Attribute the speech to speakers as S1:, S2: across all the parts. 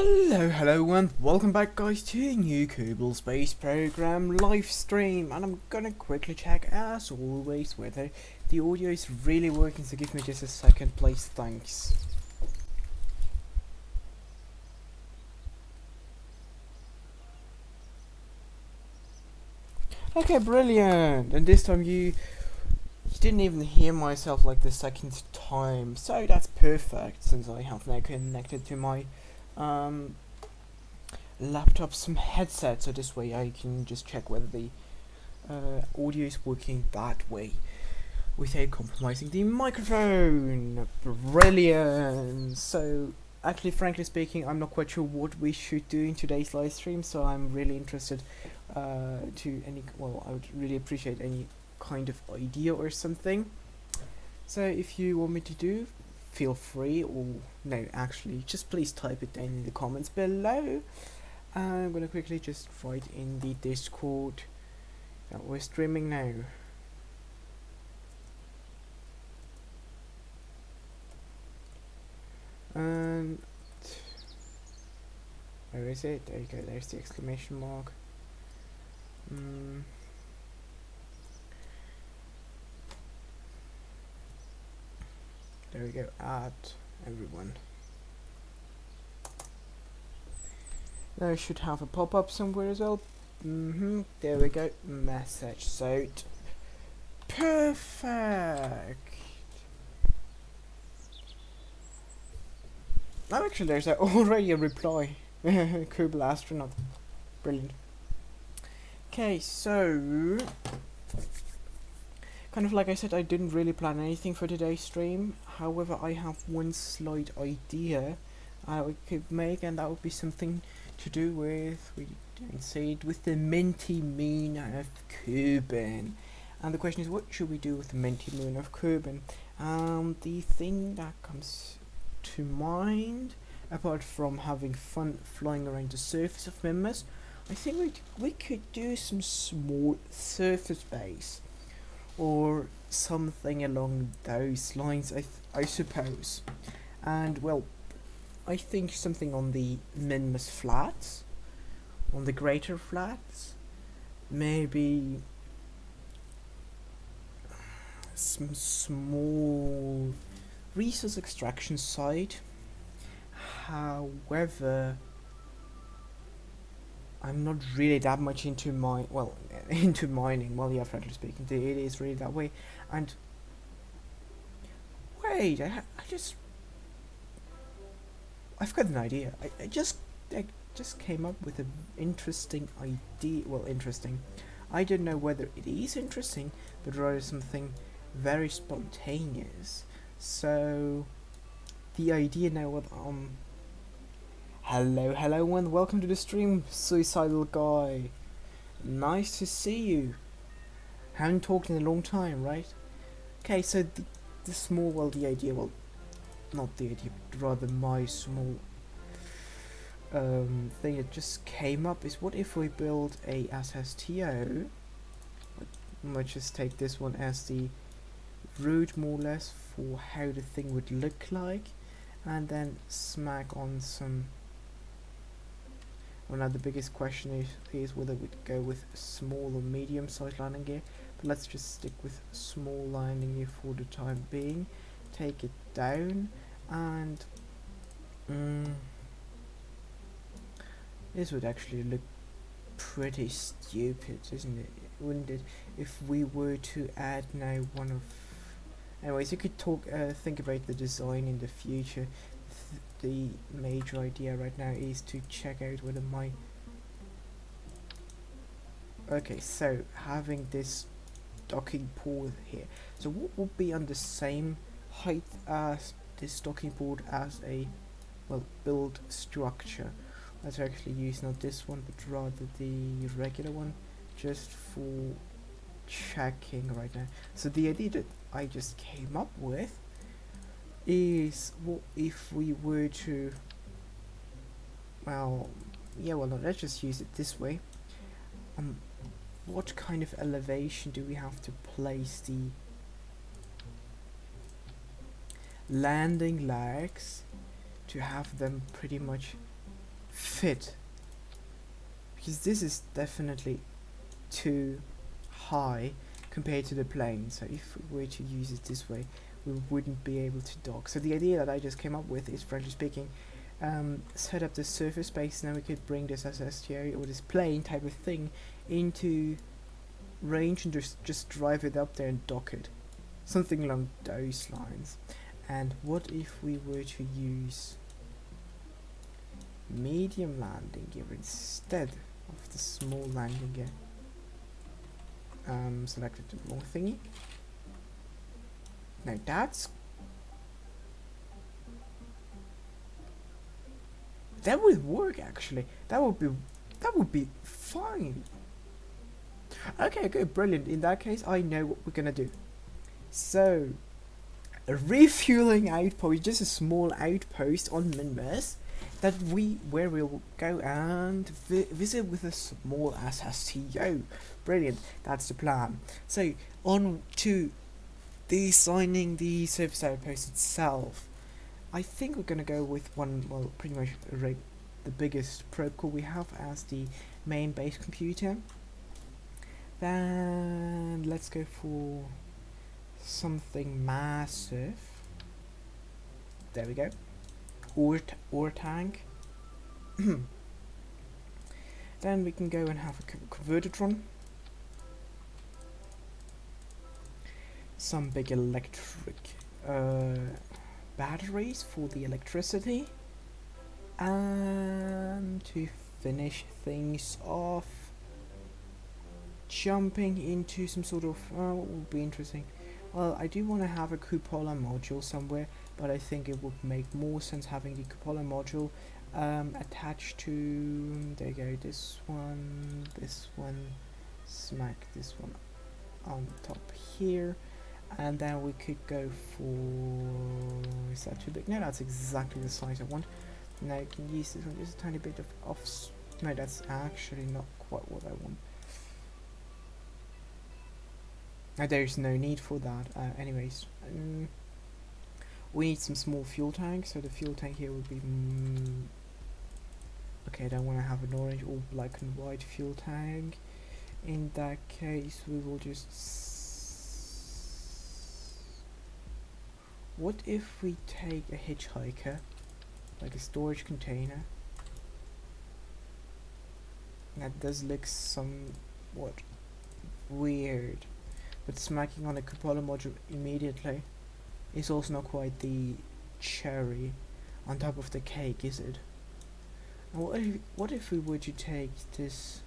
S1: Hello and welcome back guys to a new Kerbal Space Program live stream, and I'm gonna quickly check as always whether the audio is really working, so give me just a second please, thanks. Okay, brilliant, and this time you didn't even hear myself like the second time, so that's perfect since I have now connected to my laptop some headset, so this way I can just check whether the audio is working that way without compromising the microphone. Brilliant. So actually, frankly speaking, I'm not quite sure what we should do in today's live stream, so I'm really interested I would really appreciate any kind of idea or something. So if you want me to do, feel free, or no, actually just please type it down in the comments below. I'm gonna quickly just write in the Discord that we're streaming now. And where is it? There you go, there's the exclamation mark. There we go, add everyone. Now I should have a pop-up somewhere as well. There we go, message out. Perfect. Oh, actually there's already a reply. Kerbal astronaut. Brilliant. Okay, so kind of like I said, I didn't really plan anything for today's stream. However, I have one slight idea we could make, and that would be something to do with, we didn't say it, with the minty moon of Kerbin. And the question is, what should we do with the minty moon of Kerbin? The thing that comes to mind, apart from having fun flying around the surface of Mimas, I think we could do some small surface base or something along those lines, I suppose. And well, I think something on the Mimas Flats, on the Greater Flats, maybe some small resource extraction site. However, I'm not really that much into into mining. Well, yeah, frankly speaking, it is really that way. And wait, I've got an idea. I just came up with an interesting idea. Well, interesting. I don't know whether it is interesting, but rather something very spontaneous. So the idea now, hello and welcome to the stream, Suicidal Guy. Nice to see you. Haven't talked in a long time, right? Okay, so the idea, well, not the idea, but rather my small thing that just came up is, what if we build a SSTO? I might just take this one as the route more or less for how the thing would look like, and then smack on some. Well, now the biggest question is whether we'd go with small or medium sized landing gear, but let's just stick with small landing gear for the time being. Take it down, and this would actually look pretty stupid, isn't it? Wouldn't it, if we were to add now one of. Anyways, you could think about the design in the future. The major idea right now is to check out whether okay, so having this docking port here, so what would be on the same height as this docking port as a, well, build structure? Let's actually use not this one but rather the regular one, just for checking right now. So the idea that I just came up with is, what if we were to, no, let's just use it this way. What kind of elevation do we have to place the landing legs to have them pretty much fit, because this is definitely too high compared to the plane. So if we were to use it this way, we wouldn't be able to dock. So the idea that I just came up with is, frankly speaking, set up the surface space, and then we could bring this SSTO or this plane type of thing into range and just drive it up there and dock it. Something along those lines. And what if we were to use medium landing gear instead of the small landing gear? Selected the wrong thingy. Now that would work actually. That would be fine. Okay, good, brilliant. In that case, I know what we're gonna do. So, a refueling outpost, just a small outpost on Minmus, where we'll go and visit with a small SSTO. Brilliant, that's the plan. So, on to designing the surface outpost itself. I think we're gonna go with one, well, pretty much the biggest probe core we have as the main base computer. Then let's go for something massive. There we go. Ore tank. Then we can go and have a convertitron. Some big electric batteries for the electricity. And to finish things off, jumping into some sort of, what would be interesting? Well, I do want to have a cupola module somewhere, but I think it would make more sense having the cupola module attached to, there you go, this one, smack this one on top here, and then we could go for, is that too big? No, that's exactly the size I want. Now you can use this one, just a tiny bit of no, that's actually not quite what I want. Now there's no need for that. Anyways, we need some small fuel tanks, so the fuel tank here would be okay, I don't want to have an orange or black and white fuel tank. In that case, we will just what if we take a hitchhiker, like a storage container? That does look somewhat weird, but smacking on a cupola module immediately is also not quite the cherry on top of the cake, is it? And what if we were to take this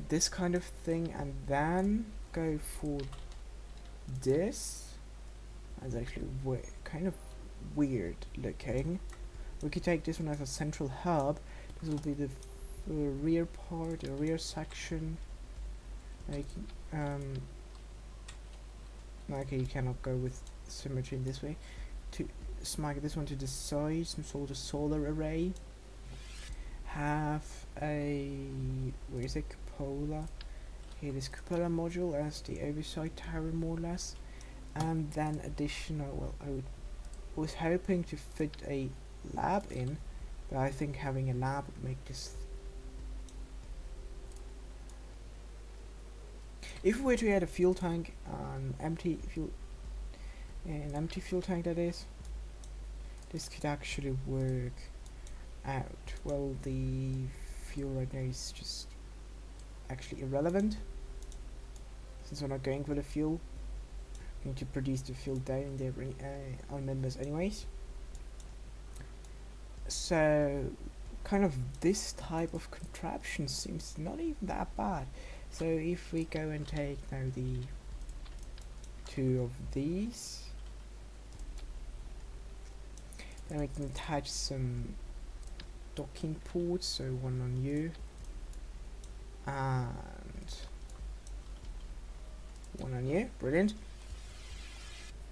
S1: this kind of thing and then go for this? That's actually kind of weird looking. We could take this one as a central hub. This will be the rear part, the rear section. Like, okay, you cannot go with symmetry in this way. To smack this one to the side, some sort of solar array. Have a, where is it, cupola? Here, this cupola module as the oversight tower, more or less. And then additional, well, I was hoping to fit a lab in, but I think having a lab would make this. If we were to add a fuel tank, an empty fuel tank, that is, this could actually work out. Well, the fuel right now is just actually irrelevant, since we're not going for the fuel. Going to produce the fuel down there on members anyways. So kind of this type of contraption seems not even that bad. So if we go and take now the two of these, then we can attach some docking ports, so one on you and one on you. Brilliant.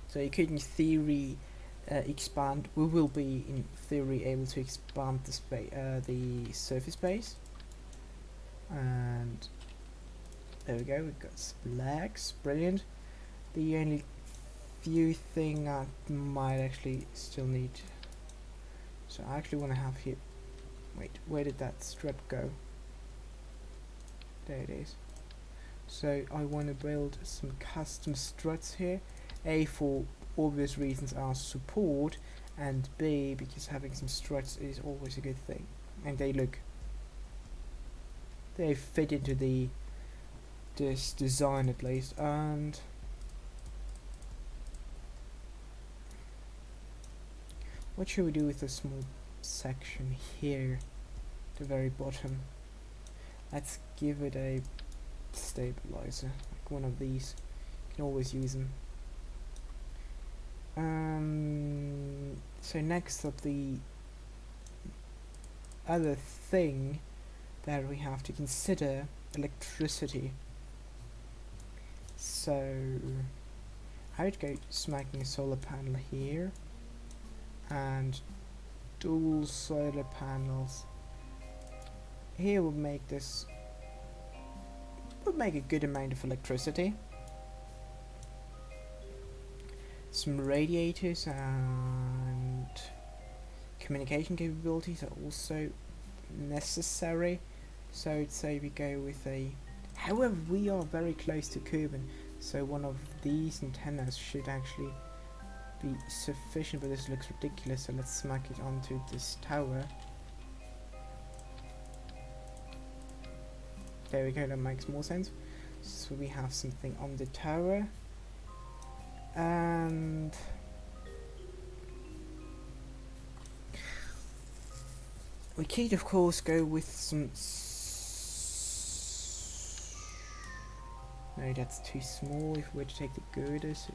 S1: So you could in theory expand. We will be in theory able to expand the space, the surface space. And there we go. We've got some legs. Brilliant. The only few things I might actually still need. So I actually want to have here. Wait, where did that strip go? There it is. So I want to build some custom struts here. A, for obvious reasons, are support, and B, because having some struts is always a good thing. And they fit into this design at least. And what should we do with the small section here, the very bottom? Let's give it a stabilizer, like one of these. You can always use them. So next up, the other thing that we have to consider, electricity. So I would go smacking a solar panel here and dual solar panels here would make a good amount of electricity. Some radiators and communication capabilities are also necessary, so I'd say we go with a, however we are very close to Cuban, so one of these antennas should actually be sufficient, but this looks ridiculous, so let's smack it onto this tower. There we go, that makes more sense. So we have something on the tower, and we could of course go with some no, that's too small. If we were to take the girders,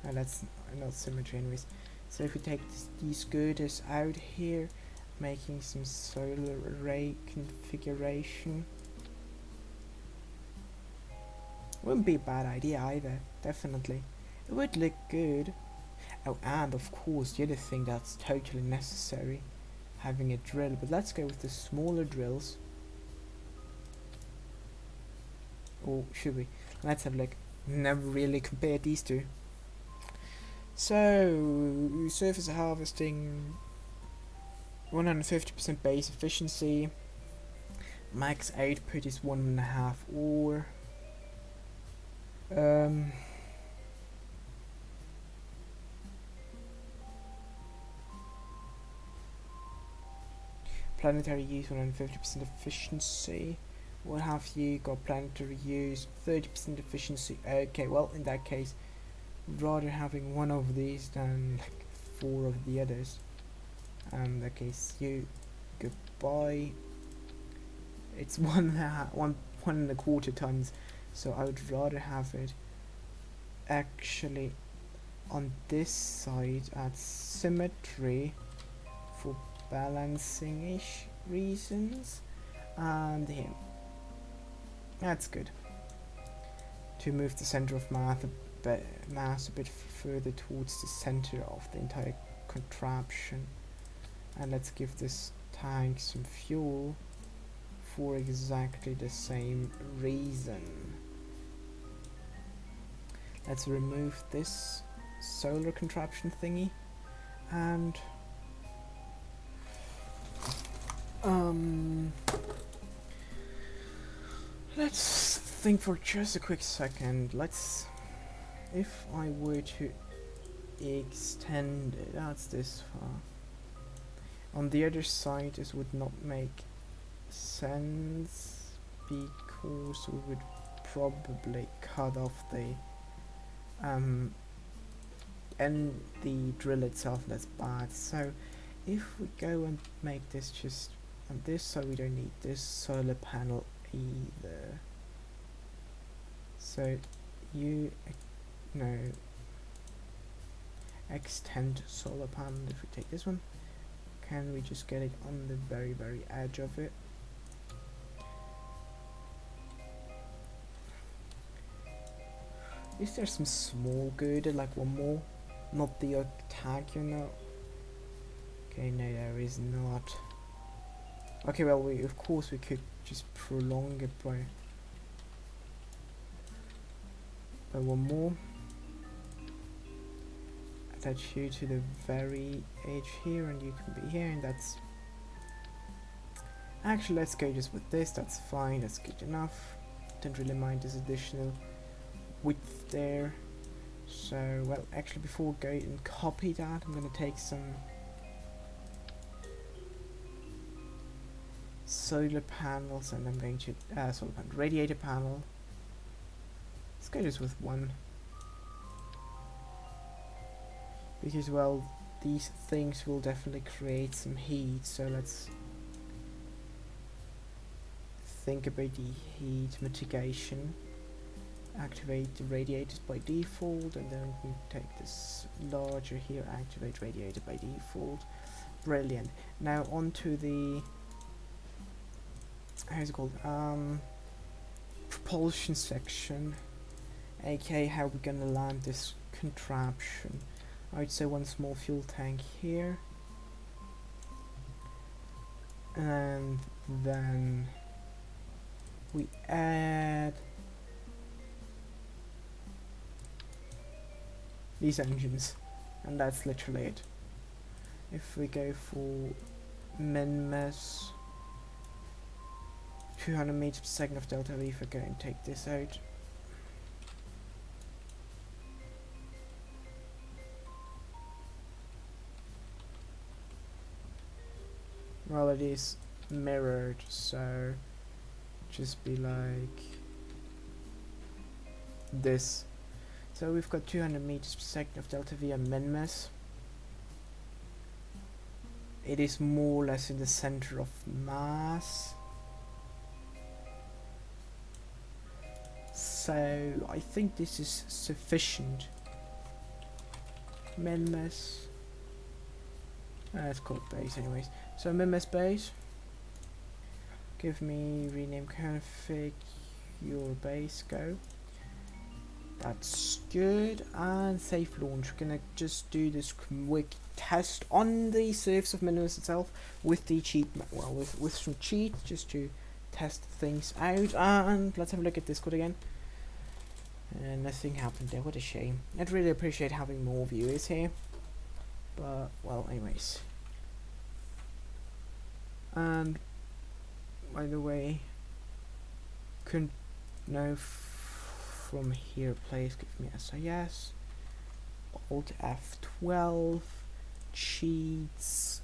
S1: no, that's not symmetry anyways. So if we take these girders out here, making some solar array configuration wouldn't be a bad idea either, definitely. It would look good. Oh, and of course the other thing that's totally necessary, having a drill, but let's go with the smaller drills. Or should we? Let's have a look. Never really compared these two. So, surface harvesting, 150% base efficiency, max output is 1.5 ore. Planetary use 150% efficiency. What have you got? Planetary use 30% efficiency. Okay, well in that case, rather having one of these than like 4 of the others. In that case, you goodbye. It's 1.25 tons, so I would rather have it actually on this side at symmetry for balancing-ish reasons, and here. That's good. To move the center of mass a bit further towards the center of the entire contraption. And let's give this tank some fuel for exactly the same reason. Let's remove this solar contraption thingy and let's think for just a quick second. If I were to extend it, that's this far. On the other side, this would not make sense because we would probably cut off the and the drill itself. That's bad. So if we go and make this just on this side, we don't need this solar panel either. So extend solar panel. If we take this one, can we just get it on the very edge of it? Is there some small girder, like one more? Not the octagonal. Okay, no, there is not. Okay, well, of course we could just prolong it by one more. attach you to the very edge here, and you can be here, and that's... Actually, let's go just with this, that's fine, that's good enough. Don't really mind this additional width there. So, well, actually before we go and copy that, I'm going to take some solar panels, and I'm going to, solar panel, radiator panel. Let's go just with one. Because, well, these things will definitely create some heat, so let's think about the heat mitigation. Activate the radiators by default, and then we take this larger here, activate radiator by default. Brilliant. Now onto the, how's it called, propulsion section, aka how we're gonna land this contraption. I'd say one small fuel tank here, and then we add these engines, and that's literally it. If we go for min-mass 200 meters per second of delta V, if I go and take this out, well, it is mirrored, so just be like this. So we've got 200 meters per second of delta V and min-mass. It is more or less in the center of mass. So I think this is sufficient. Min-mass. Let's call it base anyways. So min-mass base. Give me rename config your base, go. That's good, and safe launch. We're gonna just do this quick test on the surface of min-mass itself with the cheat, well, with some cheat, just to test things out. And let's have a look at this code again. And nothing happened there. What a shame. I'd really appreciate having more viewers here, but well, anyways. And by the way, couldn't know from here, please give me SIS, Alt F12, cheats,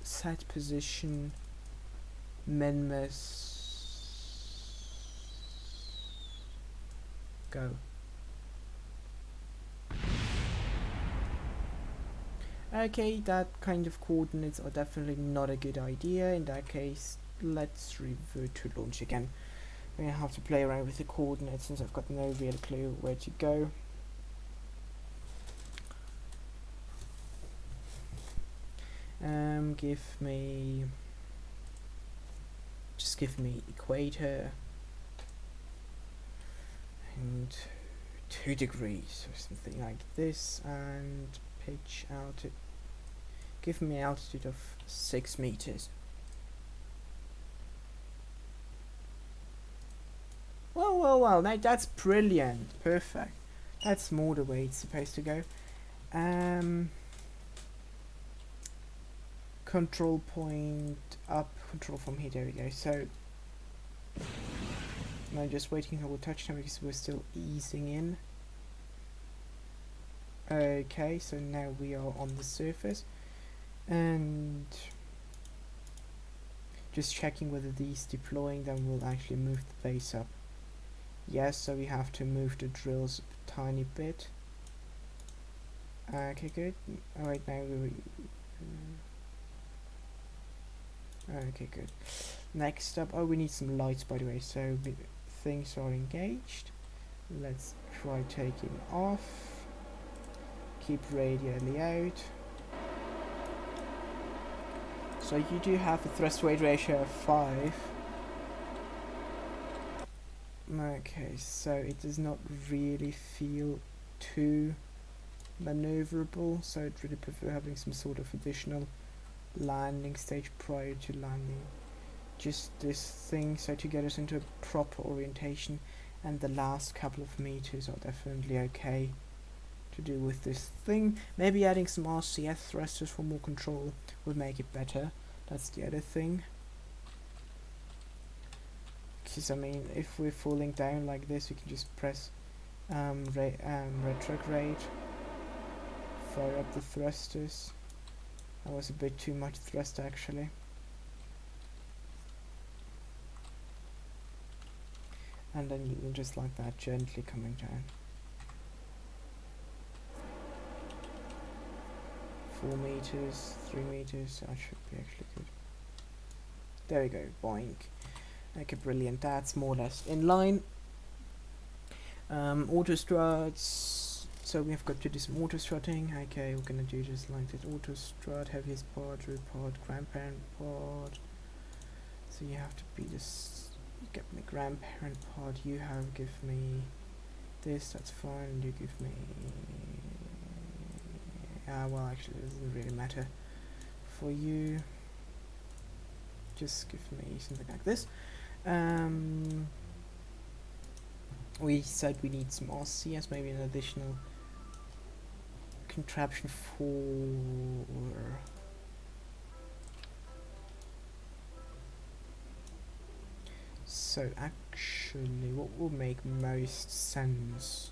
S1: set position, min-mass, go. Okay, that kind of coordinates are definitely not a good idea. In that case, let's revert to launch again. I'm gonna have to play around with the coordinates since I've got no real clue where to go. Just give me equator and 2 degrees or something like this, and pitch altitude. Give me altitude of 6 meters. Well, now that's brilliant, perfect. That's more the way it's supposed to go. Control point up, control from here, there we go. So, now just waiting for touchdown because we're still easing in. Okay, so now we are on the surface. And just checking whether these deploying then will actually move the base up. Yes, so we have to move the drills a tiny bit. Okay, good. Alright, now okay, good. Next up, oh, we need some lights, by the way. So things are engaged. Let's try taking off. Keep radially out. So you do have a thrust weight ratio of 5. Okay, so it does not really feel too maneuverable, so I'd really prefer having some sort of additional landing stage prior to landing. Just this thing, so to get us into a proper orientation, and the last couple of meters are definitely okay. to do with this thing. Maybe adding some RCS thrusters for more control would make it better. That's the other thing. Because I mean, if we're falling down like this, we can just press retrograde, fire up the thrusters. That was a bit too much thrust actually. And then you just like that, gently coming down. 4 meters, 3 meters, that should be actually good. There we go, boink. Okay, brilliant, that's more or less in line. Auto struts, so we have got to do some auto strutting. Okay, we're gonna do just like that, auto strut, heaviest part, root part, grandparent part. So you have to be this, you get me grandparent part, you have give me this, that's fine, and you give me, well actually it doesn't really matter for you, just give me something like this. We said we need some RCS, maybe an additional contraption for so actually what will make most sense?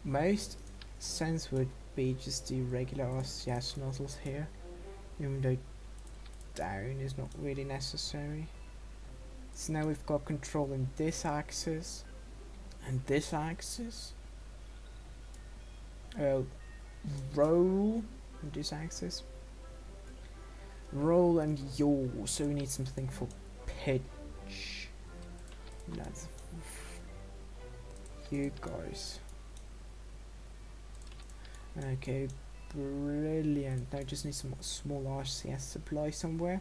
S1: Most sense would be just the regular RCS nozzles here, even though down is not really necessary. So now we've got control in this axis and this axis. Roll in this axis. Roll and yaw. So we need something for pitch. That's you guys. Okay, brilliant. Now I just need some small RCS supply somewhere,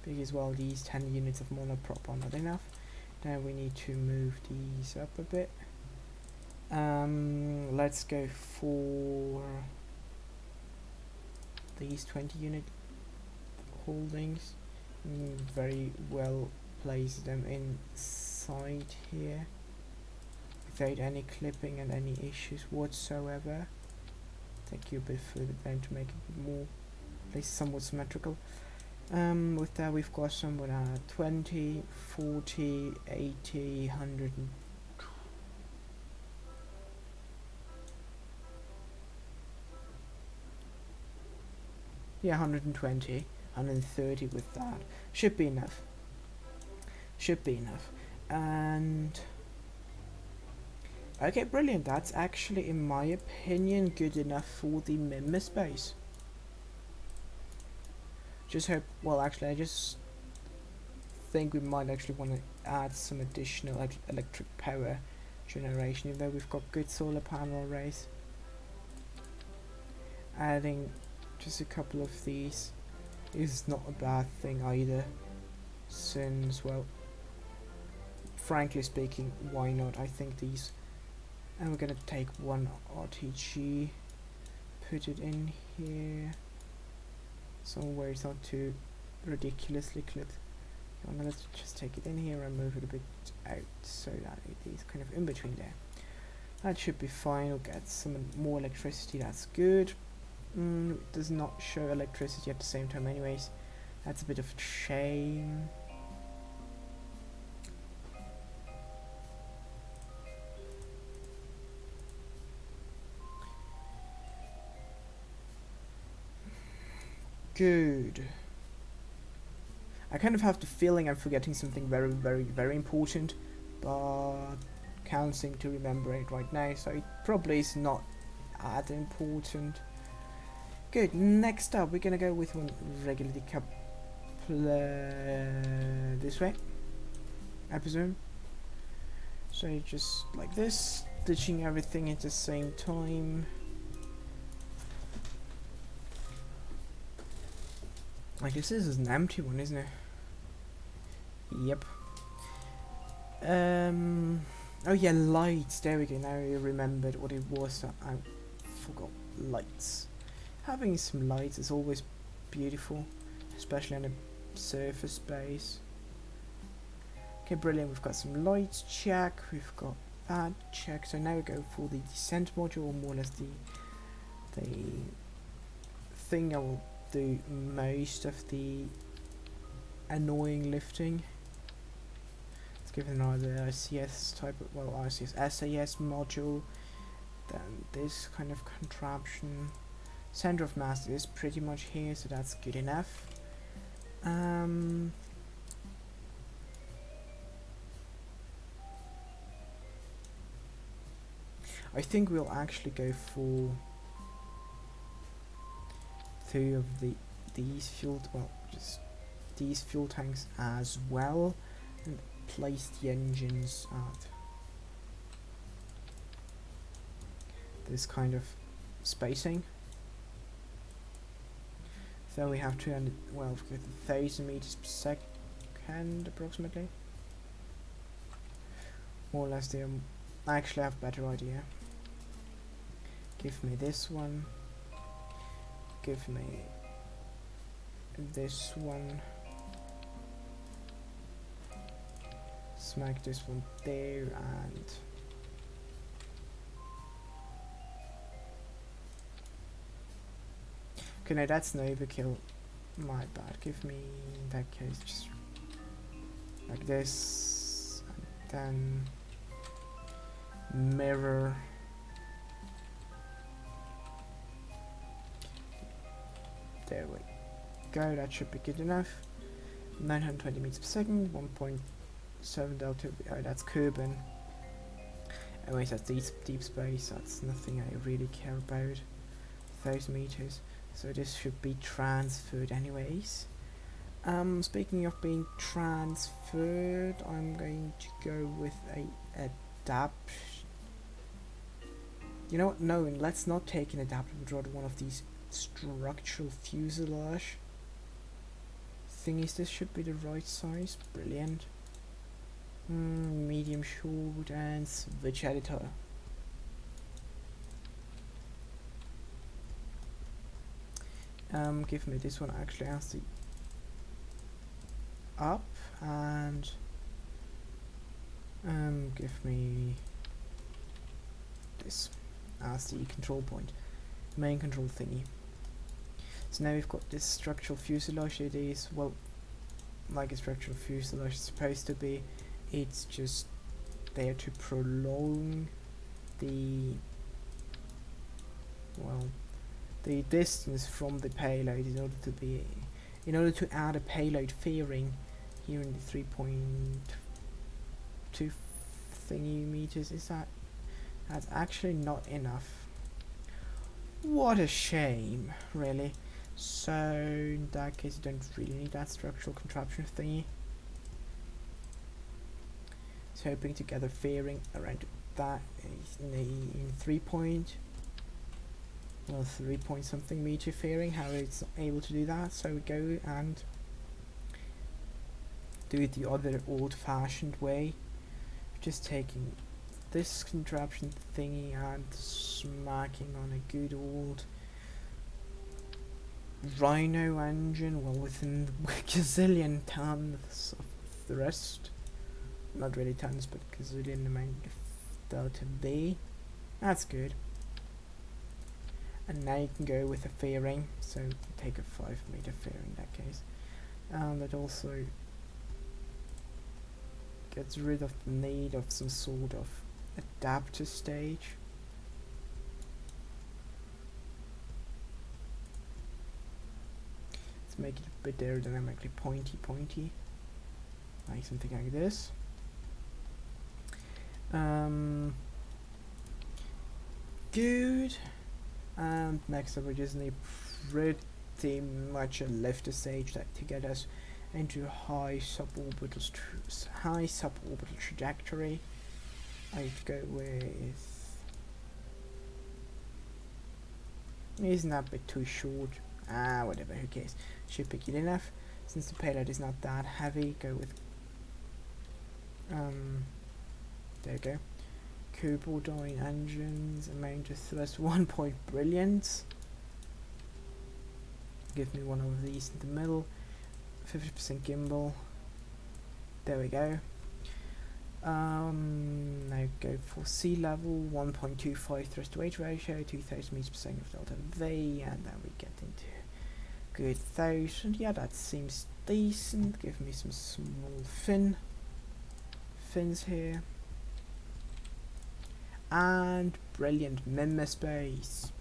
S1: because well, these 10 units of monoprop are not enough. Now we need to move these up a bit. Let's go for these 20 unit holdings. Very well place them inside here without any clipping and any issues whatsoever. Take you a bit further down to make it more, at least somewhat symmetrical. With that we've got somewhat 20, 40, 80, 100 and yeah, 120, 130 with that. Should be enough. Should be enough. And okay, brilliant. That's actually, in my opinion, good enough for the member space. Just hope, well actually I just think we might actually want to add some additional electric power generation, even though we've got good solar panel arrays. Adding just a couple of these is not a bad thing either, since, well, frankly speaking, why not? I think these, and we're gonna take one RTG, put it in here somewhere it's not too ridiculously clipped. Let's just take it in here and move it a bit out so that it is kind of in between there. That should be fine. We'll get some more electricity, that's good. It does not show electricity at the same time anyways. That's a bit of a shame. Good. I kind of have the feeling I'm forgetting something very, very, very important, but can't seem to remember it right now, so it probably is not that important. Good, next up we're gonna go with one regular decoupler this way, I presume. So just like this, stitching everything at the same time. I guess this is an empty one, isn't it? Yep. Oh yeah, lights. There we go. Now I remembered what it was. I forgot lights. Having some lights is always beautiful, especially on a surface base. Okay, brilliant. We've got some lights check. We've got that check. So now we go for the descent module, or more or less the thing I will do most of the annoying lifting. Let's give it another RCS type of, well, RCS SAS module. Then this kind of contraption. Center of mass is pretty much here, so that's good enough. I think we'll actually go for two of these fuel tanks as well, and place the engines at this kind of spacing. So we have 1,000 meters per second approximately. More or less. They actually have a better idea. Give me this one. Give me this one. Smack this one there, and okay, no, that's no overkill. My bad. Give me, in that case, just like this, and then mirror. There we go. That should be good enough. 920 meters per second. 1.7 delta. Oh, that's Kerbin. Anyways, that's deep space. That's nothing I really care about. 1,000 meters. So this should be transferred anyways. Speaking of being transferred, I'm going to go with a adapt. You know what? No, let's not take an adapter, but rather one of these structural fuselage thingies. This should be the right size. Brilliant. Medium, short, and switch editor. Give me this one actually as the up, and give me this as the control point, main control thingy. So now we've got this structural fuselage. It is, well, like a structural fuselage is supposed to be. It's just there to prolong the, well, the distance from the payload in order to add a payload fairing here in the 3.2 thingy meters. That's actually not enough. What a shame, really. So in that case, you don't really need that structural contraption thingy. So hoping to gather fairing around that in 3 point something meter fairing. How it's able to do that? So we go and do it the other old-fashioned way, just taking this contraption thingy and smacking on a good old Rhino engine, well, within gazillion tons of thrust. Not really tons, but gazillion amount of delta V. That's good. And now you can go with a fairing, so take a 5 meter fairing in that case. And that also gets rid of the need of some sort of adapter stage. Let's make it a bit aerodynamically pointy, like something like this. Good. And next up we just need pretty much a lifter stage that to get us into a high suborbital trajectory. I'd go with, isn't that a bit too short? Whatever, who cares? Should be good enough. Since the payload is not that heavy, go with there we go. Cubodyne engines, amount of thrust 1 point, brilliant. Give me one of these in the middle. 50% gimbal. There we go. Now go for sea level, 1.25 thrust to weight ratio, 2000 meters per second of delta V, and then we get into good 1000. Yeah, that seems decent. Give me some small fins here. And brilliant Mimma space.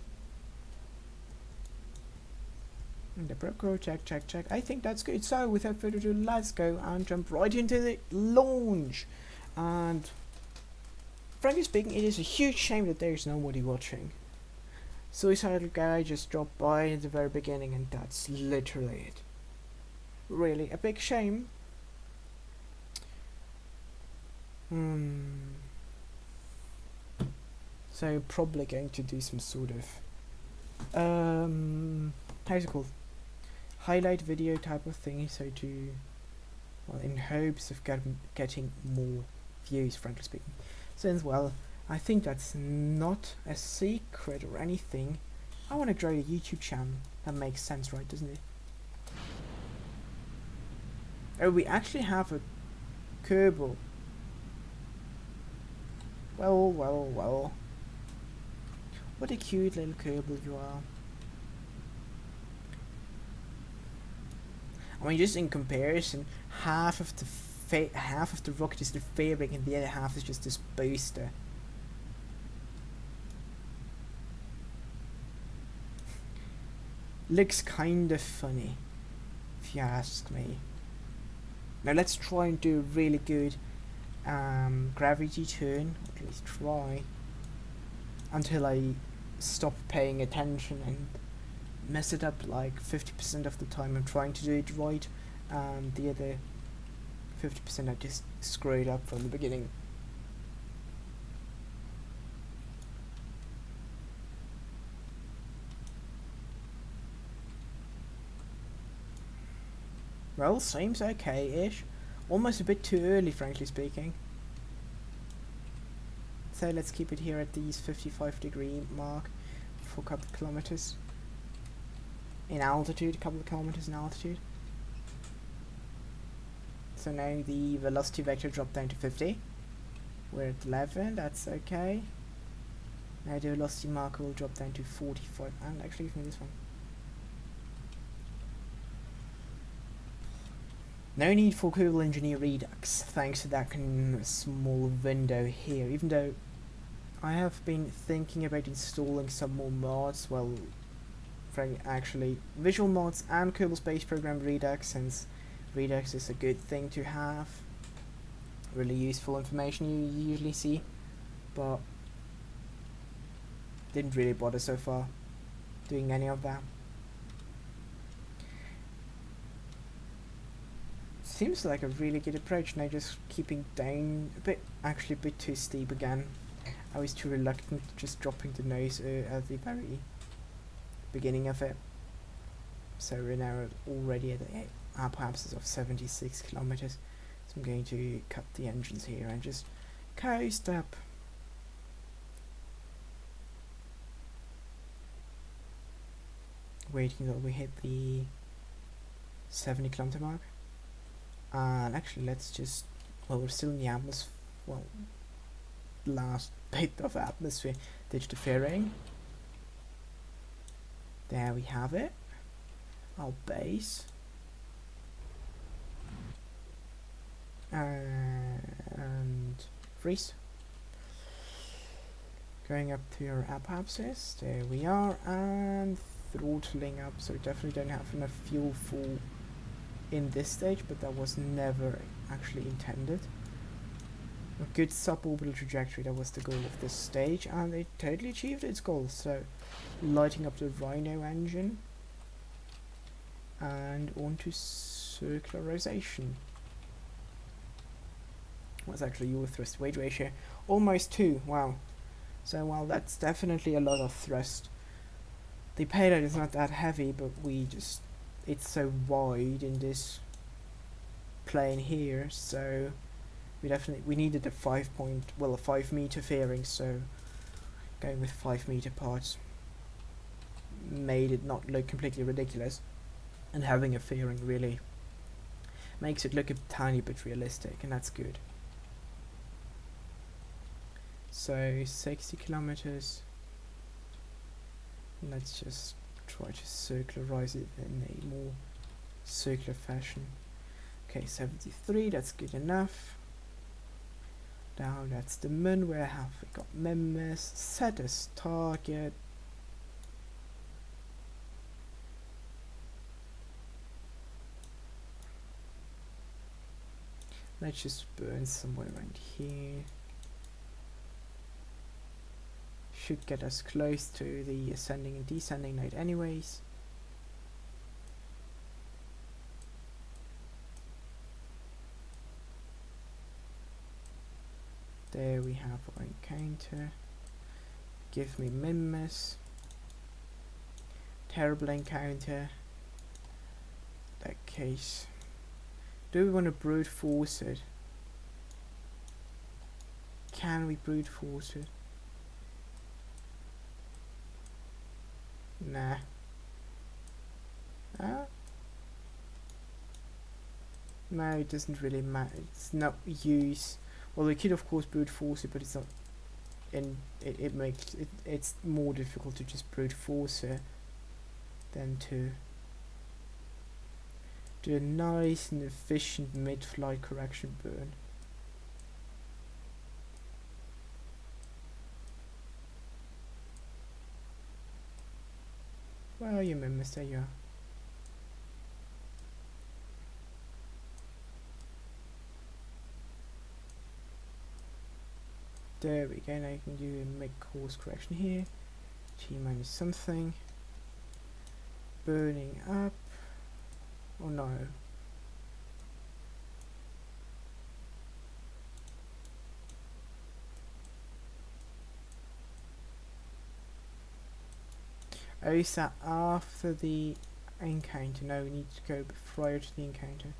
S1: And the Proco, check. I think that's good. So without further ado, let's go and jump right into the launch. And frankly speaking, it is a huge shame that there's nobody watching. Suicidal guy just dropped by at the very beginning, and that's literally it. Really, a big shame. So probably going to do some sort of how's it called? Highlight video type of thingy, so to, well, in hopes of getting more views, frankly speaking. Since, well, I think that's not a secret or anything. I want to grow a YouTube channel. That makes sense, right, doesn't it? Oh, we actually have a Kerbal. Well. What a cute little Kerbal you are. I mean, just in comparison, half of the rocket is the fairing, and the other half is just this booster. Looks kind of funny, if you ask me. Now let's try and do a really good gravity turn, at least try, until I stop paying attention and mess it up like 50% of the time I'm trying to do it right, and the other 50% I just screw it up from the beginning. Well, seems okay-ish. Almost a bit too early, frankly speaking. So let's keep it here at these 55-degree mark for a couple of kilometers in altitude, So now the velocity vector dropped down to 50. We're at 11, that's okay. Now the velocity marker will drop down to 45, and actually give me this one. No need for Kerbal Engineer Redux, thanks to that small window here, even though I have been thinking about installing some more mods, well, actually visual mods and Kerbal Space Program Redux, since Redux is a good thing to have. Really useful information you usually see, but didn't really bother so far doing any of that. Seems like a really good approach. Now just keeping down actually a bit too steep again. I was too reluctant just dropping the nose at the very beginning of it. So we're now already at the apps of 76 kilometers. So I'm going to cut the engines here and just coast up. Waiting until we hit the 70 kilometer mark. And actually let's just, well, we're still in the atmosphere, well, last bit of atmosphere, ditch the fairing. There we have it, our base. And freeze. Going up to your apopsis, there we are, and throttling up, so we definitely don't have enough fuel for in this stage, but that was never actually intended. A good suborbital trajectory, that was the goal of this stage, and it totally achieved its goal. So lighting up the Rhino engine and onto circularization. What's actually your thrust weight ratio? Almost 2, wow. So well, that's definitely a lot of thrust. The payload is not that heavy, but it's so wide in this plane here, so we needed a 5 meter fairing, so going with 5 meter parts made it not look completely ridiculous, and having a fairing really makes it look a tiny bit realistic, and that's good. So 60 kilometers. Let's just try to circularize it in a more circular fashion. Okay, 73, that's good enough. Now that's the moon. Where have we got Mimas? Set as target. Let's just burn somewhere around here. Should get us close to the ascending and descending node anyways. There we have our encounter. Give me Mimas. Terrible encounter. That case. Do we want to brute force it? Can we brute force it? Nah. No, it doesn't really matter. It's not use. Well, we could of course brute force it, but it's not. And it makes it. It's more difficult to just brute force it than to do a nice and efficient mid-flight correction burn. Where are you, Mimas? There you are. There we go. Now you can do a make course correction here. T minus something. Burning up. Oh no. Oh, is that after the encounter? No, we need to go prior to the encounter.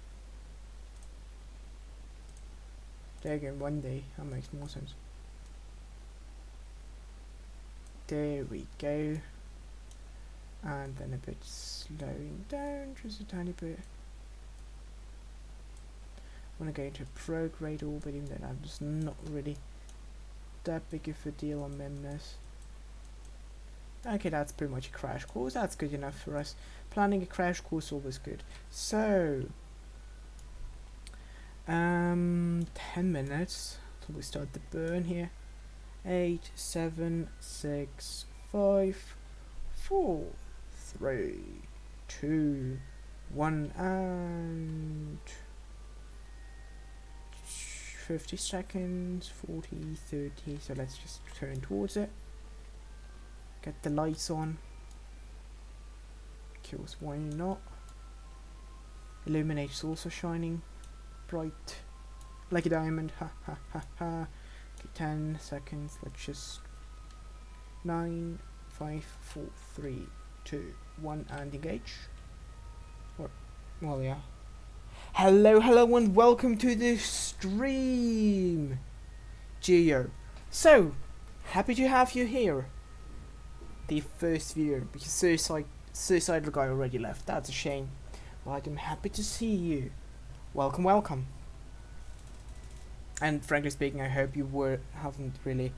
S1: There again, one day. That makes more sense. There we go. And then a bit slowing down, just a tiny bit. I want to go into prograde orbit, even though that's not really that big of a deal on Mimas. Okay, that's pretty much a crash course. That's good enough for us. Planning a crash course always good. So, 10 minutes till we start the burn here. 8, 7, 6, 5, 4, 3, 2, 1, and 50 seconds, 40, 30. So let's just turn towards it. Get the lights on. Kills, why not? Illuminate's also shining bright like a diamond. Ha ha ha ha. Okay, 10 seconds. Let's just 9, 5, 4, 3, 2, 1, and engage. Or, well, yeah. Hello, and welcome to the stream, Geo. So happy to have you here. The first viewer, because suicidal guy already left. That's a shame, but I'm happy to see you. Welcome. And frankly speaking, I hope you haven't really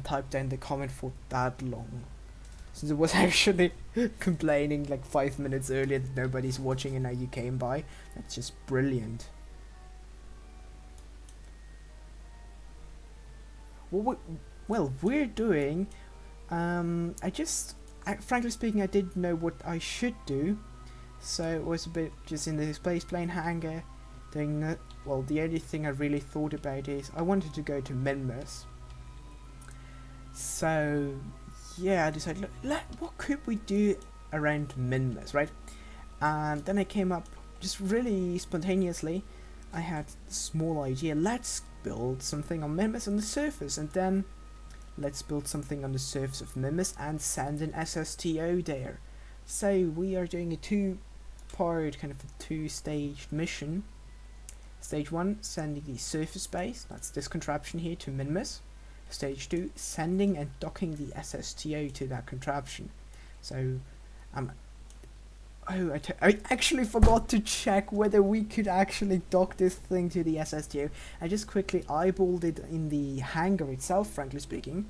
S1: typed down the comment for that long, since it was actually complaining like 5 minutes earlier that nobody's watching and now you came by. That's just brilliant. Well, we're doing. Frankly speaking, I didn't know what I should do, so it was a bit just in the space plane hangar doing that. Well, the only thing I really thought about is I wanted to go to Mimas. So yeah, I decided, what could we do around Mimas, right? And then I came up just really spontaneously. I had a small idea. Let's build something on Mimas on the surface, and then let's build something on the surface of Mimas and send an SSTO there. So we are doing a two-part, kind of a two-staged mission. Stage 1, sending the surface base, that's this contraption here, to Mimas. Stage 2, sending and docking the SSTO to that contraption. So Oh, I actually forgot to check whether we could actually dock this thing to the SSTO. I just quickly eyeballed it in the hangar itself, frankly speaking,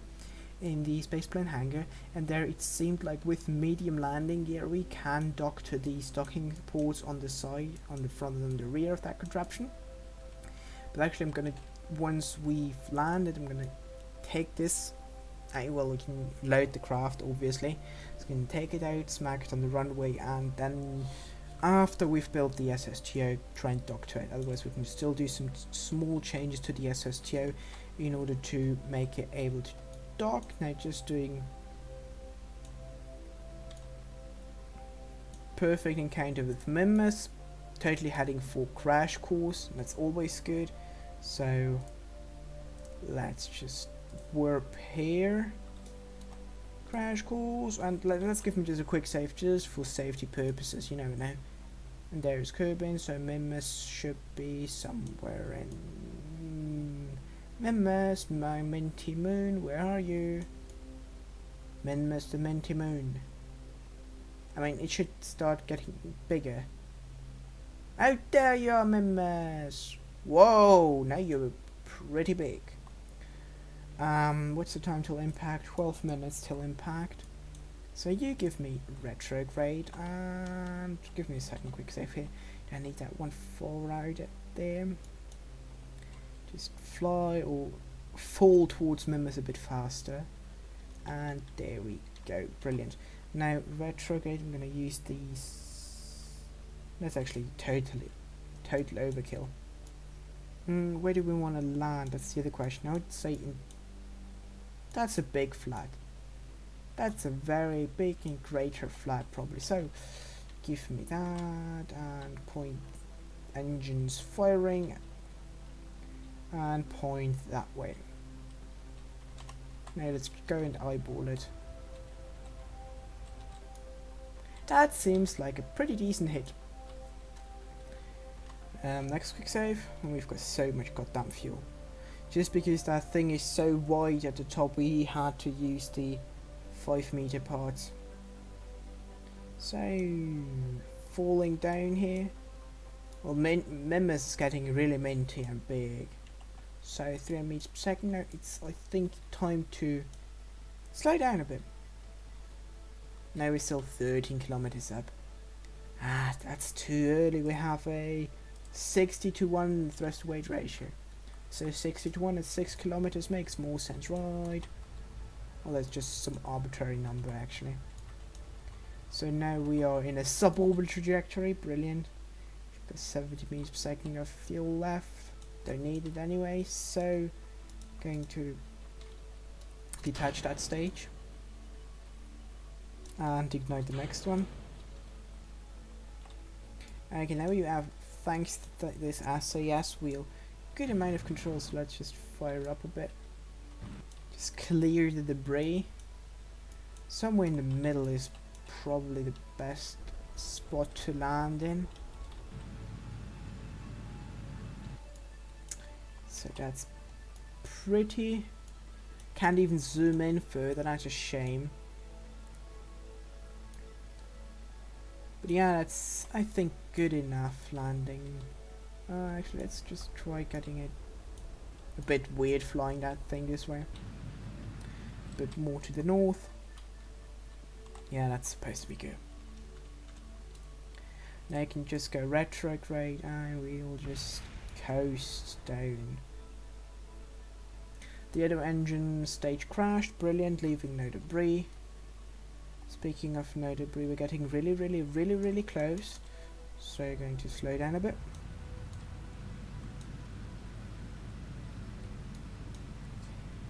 S1: in the spaceplane hangar, and there it seemed like with medium landing gear we can dock to these docking ports on the side, on the front and the rear of that contraption. But actually I'm gonna, once we've landed, I'm gonna take this. Well, we can load the craft, obviously. So we can take it out, smack it on the runway, and then after we've built the SSTO, try and dock to it. Otherwise we can still do some small changes to the SSTO in order to make it able to dock. Now just doing perfect encounter with Mimbus, totally heading for crash course, that's always good. So let's just warp here, crash course, and let's give him just a quick save just for safety purposes, you never know. And there's Kerbin, so Mimbus should be somewhere in Mimbus, my minty moon, where are you? Mimbus the minty moon. I mean, it should start getting bigger. Oh, there you are, Mimbus. Whoa, now you're pretty big. What's the time till impact? 12 minutes till impact. So you give me retrograde, and give me a second quick save here. I need that one forward there. Just fly or fall towards Mimbus a bit faster. And there we go, brilliant. Now retrograde, I'm gonna use these. That's actually total overkill. Where do we want to land? That's the other question. I would say that's a big flat. That's a very big and greater flat probably. So give me that and point engines firing and point that way. Now let's go and eyeball it. That seems like a pretty decent hit. Next quick save, and we've got so much goddamn fuel. Just because that thing is so wide at the top, we had to use the 5-meter parts. So, falling down here. Well, Mimbus is getting really minty and big. So 3 meters per second. Now it's, I think, time to slow down a bit. Now we're still 13 kilometers up. That's too early. We have a 60-to-1 thrust to weight ratio. So 60-to-1 at 6 kilometers makes more sense, right? Well, that's just some arbitrary number actually. So now we are in a suborbital trajectory, brilliant. We've got 70 meters per second of fuel left. Don't need it anyway, so going to detach that stage and ignite the next one. Okay, now you have, thanks to this SAS wheel, good amount of control, so let's just fire up a bit. Just clear the debris. Somewhere in the middle is probably the best spot to land in. So that's pretty. Can't even zoom in further, that's a shame. But yeah, that's, I think, good enough landing. Actually, let's just try getting it a bit weird, flying that thing this way. A bit more to the north. Yeah, that's supposed to be good. Now I can just go retrograde and we'll just coast down. The other engine stage crashed, brilliant, leaving no debris. Speaking of no debris, we're getting really close. So we're going to slow down a bit.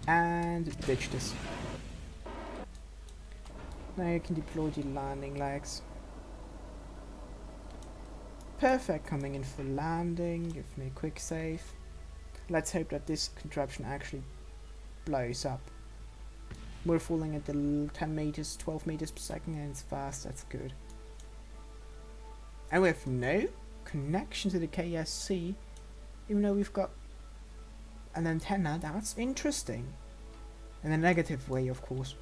S1: And ditch this. Now you can deploy the landing legs. Perfect, coming in for landing. Give me a quick save. Let's hope that this contraption actually blows up. We're falling at the 10 meters, 12 meters per second, and it's fast. That's good. And we have no connection to the KSC, even though we've got an antenna. That's interesting. In a negative way, of course.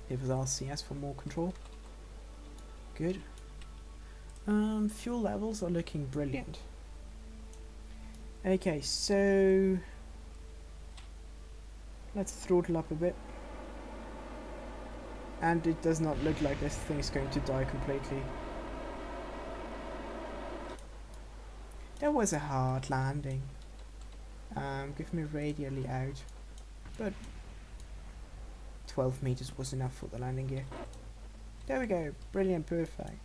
S1: It was RCS for more control. Good. Fuel levels are looking brilliant. Okay, so let's throttle up a bit. And it does not look like this thing is going to die completely. That was a hard landing. Give me radially out. But 12 meters was enough for the landing gear. There we go. Brilliant, perfect.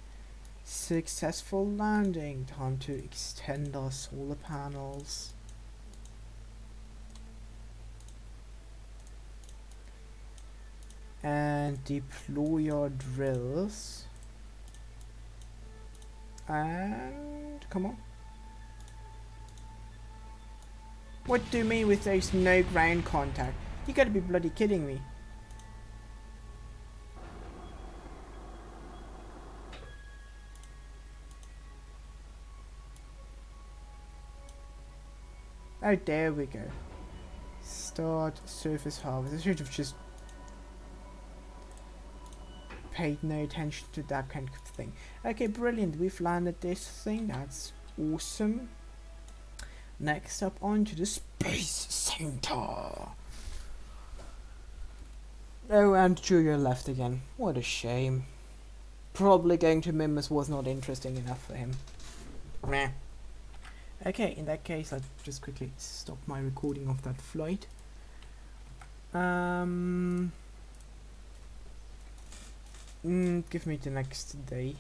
S1: Successful landing. Time to extend our solar panels. And deploy our drills. And come on. What do you mean with there's no ground contact? You gotta be bloody kidding me. Oh, there we go. Start surface harvest. I should have just paid no attention to that kind of thing. Okay, brilliant. We've landed this thing. That's awesome. Next up, on to the Space Center. Oh, and Julia left again. What a shame. Probably going to Mimas was not interesting enough for him. Meh. Okay, in that case, I'll just quickly stop my recording of that flight. Give me the next day.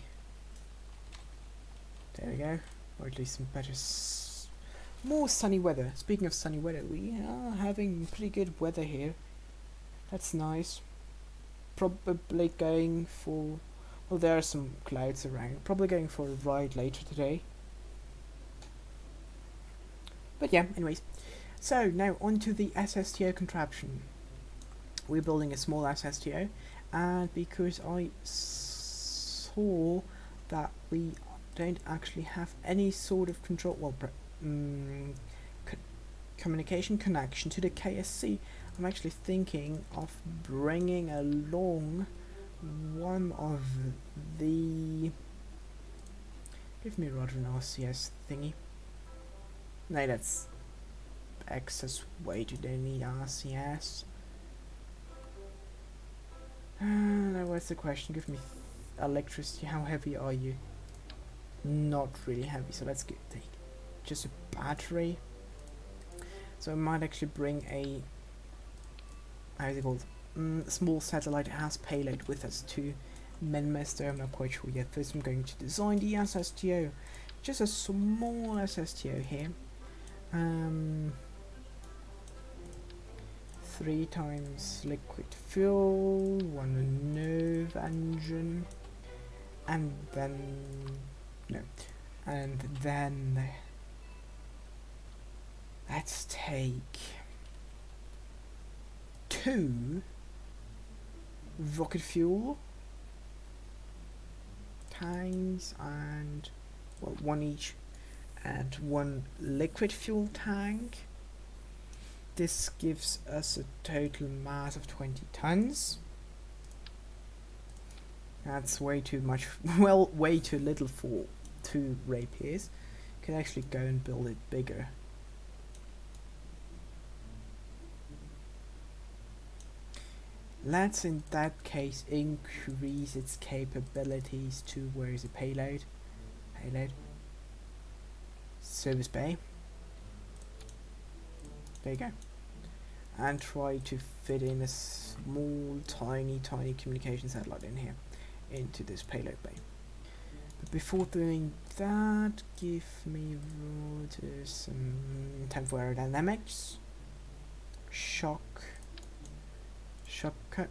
S1: There we go. Or at least some better, more sunny weather. Speaking of sunny weather, we are having pretty good weather here. That's nice. Probably going for, well, there are some clouds around. Probably going for a ride later today. But yeah, anyways. So now onto the SSTO contraption. We're building a small SSTO, and because I saw that we don't actually have any sort of control, well, communication connection to the KSC, I'm actually thinking of bringing along one of the, give me rather an RCS thingy. No, that's excess weight. You don't need RCS. Now what's the question? Give me electricity. How heavy are you? Not really heavy, so let's take just a battery. So I might actually bring a, how's it called, small satellite as payload with us to Minmaster. I'm not quite sure yet. First I'm going to design the SSTO. Just a small SSTO here. 3 times liquid fuel, 1 Nove engine, and then let's take 2 rocket fuel tanks, and well, 1 each, and 1 liquid fuel tank. This gives us a total mass of 20 tons. That's way too much, well, way too little for 2 rapiers. Could actually go and build it bigger. Let's in that case increase its capabilities to, where is it, payload? Service bay. There you go. And try to fit in a small, tiny communication satellite in here, into this payload bay. But before doing that, give me some time for aerodynamics. Shock cut.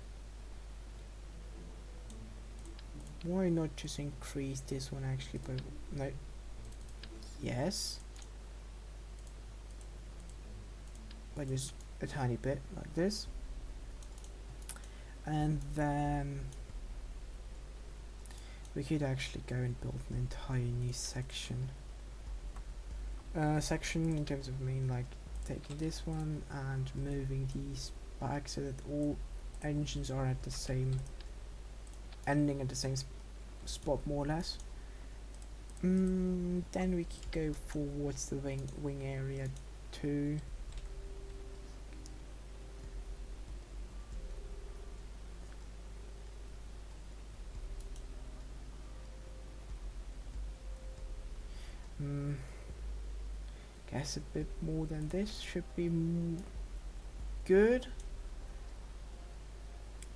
S1: Why not just increase this one actually? But no. Yes. By just a tiny bit like this, and then we could actually go and build an entire new section in terms of like taking this one and moving these back so that all engines are at the same ending at the same spot, more or less. Then we could go forwards the wing area too. Guess a bit more than this should be good.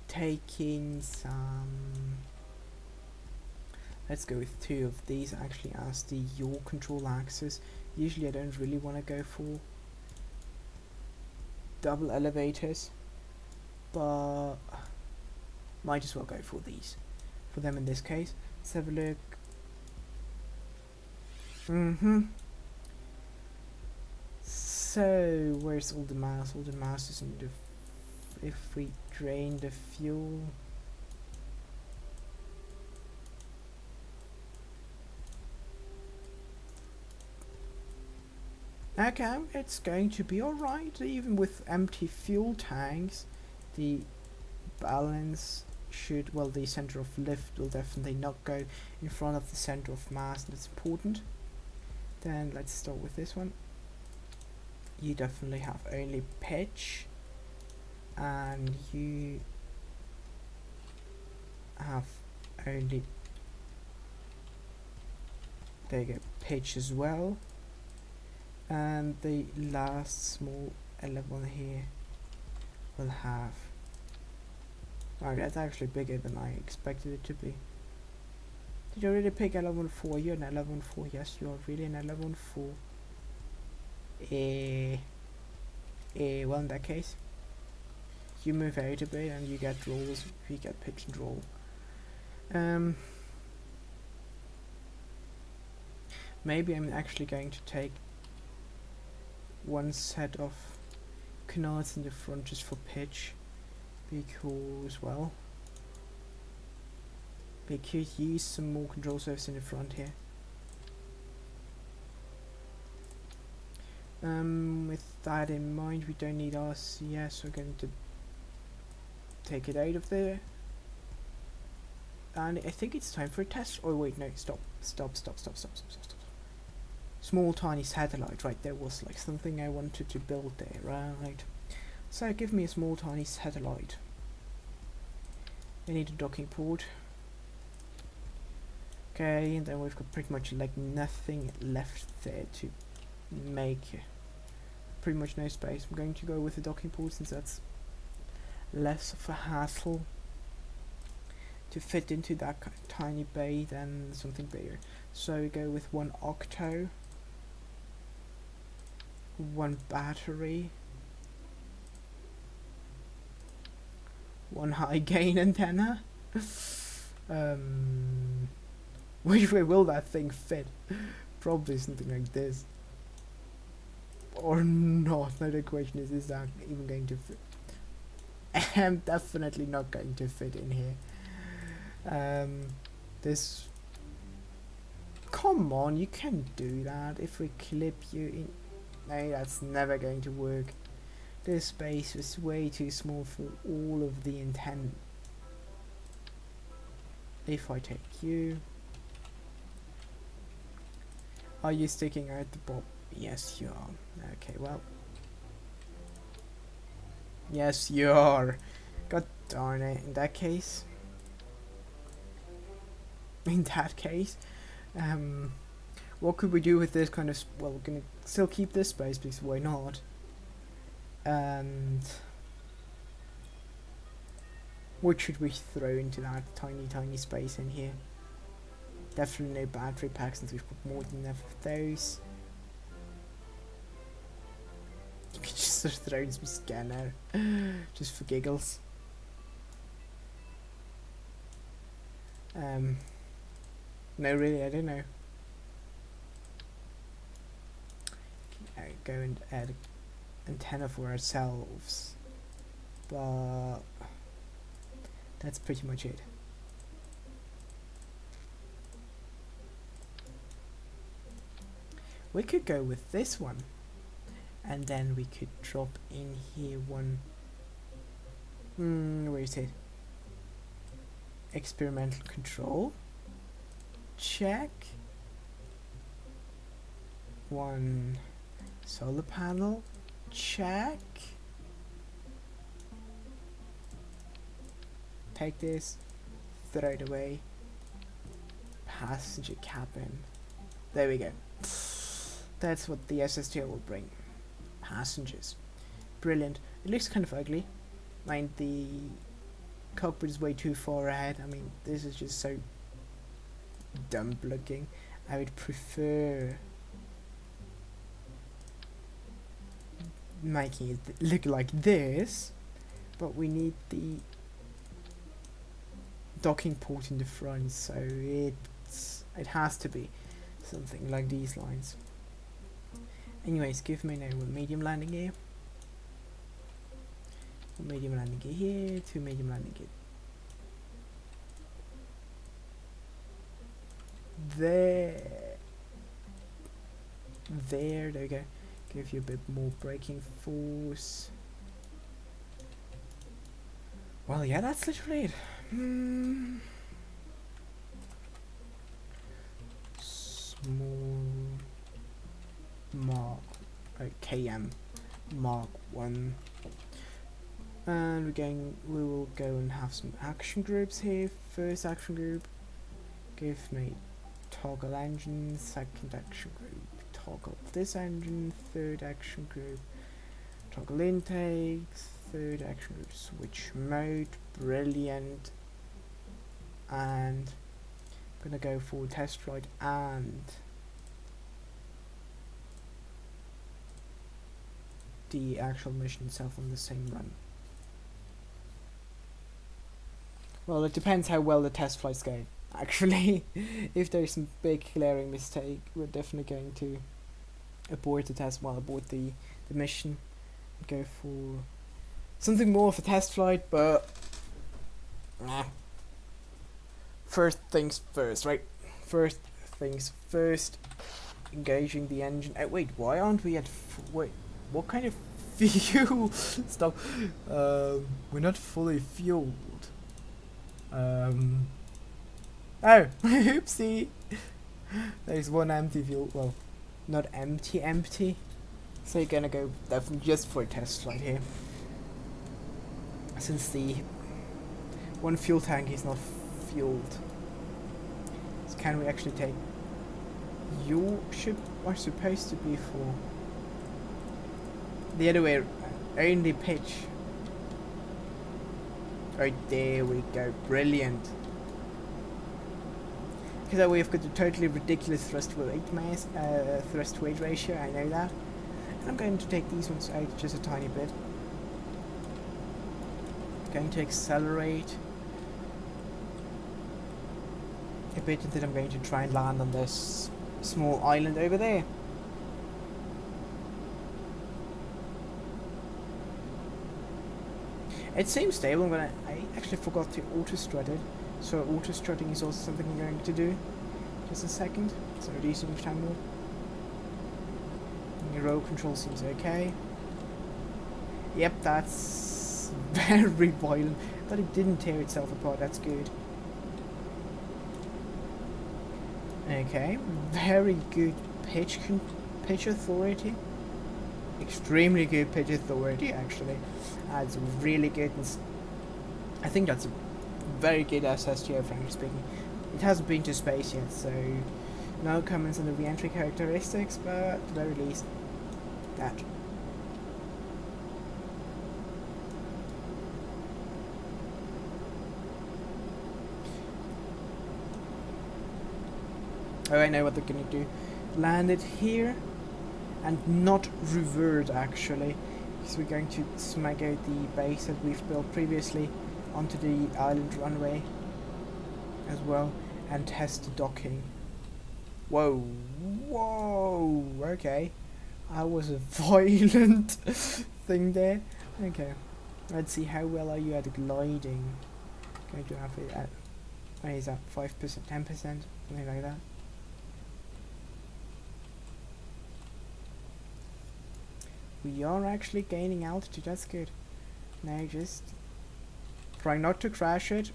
S1: Taking some. Let's go with 2 of these actually as the yaw control axis. Usually I don't really want to go for double elevators, but might as well go for these. For them in this case. Let's have a look. So where's all the mass? All the mass is in the. If we drain the fuel. Okay, it's going to be alright. Even with empty fuel tanks, the balance should, well, the center of lift will definitely not go in front of the center of mass. That's important. Then let's start with this one. You definitely have only pitch, and you have only, there you go, pitch as well. And the last small one here will have, oh, that's actually bigger than I expected it to be. Did you already pick L14? You're an L14. Yes, you are really an L14. Well, in that case, you move out a bit and you get rolls. You get pitch and roll. Maybe I'm actually going to take one set of canards in the front just for pitch, because, well, we could use some more control surface in the front here. With that in mind, we don't need RCS, we're going to take it out of there. And I think it's time for a test. Oh wait, no, stop. Small tiny satellite, right, there was like something I wanted to build there, right? So give me a small tiny satellite. I need a docking port. Okay, and then we've got pretty much like nothing left there to make. Pretty much no space. I'm going to go with the docking port since that's less of a hassle to fit into that tiny bay than something bigger. So we go with 1 octo, 1 battery, 1 high gain antenna. Which way will that thing fit? Probably something like this. Or not. No, the question is that even going to fit? I'm definitely not going to fit in here. This. Come on, you can do that. If we clip you in. No, that's never going to work. This space was way too small for all of the intent. If I take you. Are you sticking out the bob? Yes, you are. Okay, well. Yes, you are. God darn it. In that case. What could we do with this kind of... Well, we're going to still keep this space because why not? And... what should we throw into that tiny space in here? Definitely no battery packs since we've got more than enough of those. You could just sort of throw in some scanner. Just for giggles. No, really, I don't know. Go and add an antenna for ourselves, but that's pretty much it. We could go with this one, and then we could drop in here one. Where is it? Experimental control. Check. one solar panel. Check. Take this, throw it away. Passenger cabin. There we go. That's what the SSTO will bring. Passengers. Brilliant. It looks kind of ugly. I mean, the cockpit is way too far ahead. I mean, this is just so dumb looking. I would prefer making it look like this, but we need the docking port in the front, so it has to be something like these lines. Anyways, give me now a medium landing gear. Medium landing gear here, 2 medium landing gear there, there we go. Give you a bit more braking force. Well, yeah, that's literally it. Small Mark KM Mark 1. And we will go and have some action groups here. First action group, give me toggle engine. Second action group, toggle this engine. Third action group, toggle intakes. Third action group, switch mode. Brilliant. And I'm gonna go for test flight and the actual mission itself on the same run. Well, it depends how well the test flights go. Actually, if there's some big glaring mistake, we're definitely going to abort the test. Well, abort the mission and go for something more of a test flight. But first things first, right? First things first. Engaging the engine. Wait, why aren't we at? Wait, what kind of fuel? Stop. We're not fully fueled. Oh, oopsie. There's one empty fuel. Well, not empty. So you're gonna go definitely just for a test flight here. Since the one fuel tank is not fueled. So can we actually take your ship? Are supposed to be for the other way, only pitch. Right, there we go, brilliant. Because that way we've got a totally ridiculous thrust to weight ratio, I know that. And I'm going to take these ones out just a tiny bit. Going to accelerate a bit, and then I'm going to try and land on this small island over there. It seems stable. I actually forgot to auto strut it, so auto strutting is also something I'm going to do. Just a second. So reducing rectangle. Your roll control seems okay. Yep, that's very violent, but it didn't tear itself apart. That's good. Okay, very good pitch authority. Extremely good pitch authority, actually. That's really good. I think that's a very good SSTO, frankly speaking. It hasn't been to space yet, so no comments on the re-entry characteristics, but at the very least, that. Oh, I know what they're gonna do. Land it here and not revert, actually, because we're going to smack out the base that we've built previously onto the island runway as well and test the docking. Whoa, okay, that was a violent thing there. Okay, let's see, how well are you at gliding? Going to have it at, what is that, 5%, 10%, something like that. We are actually gaining altitude, that's good. Now just try not to crash it.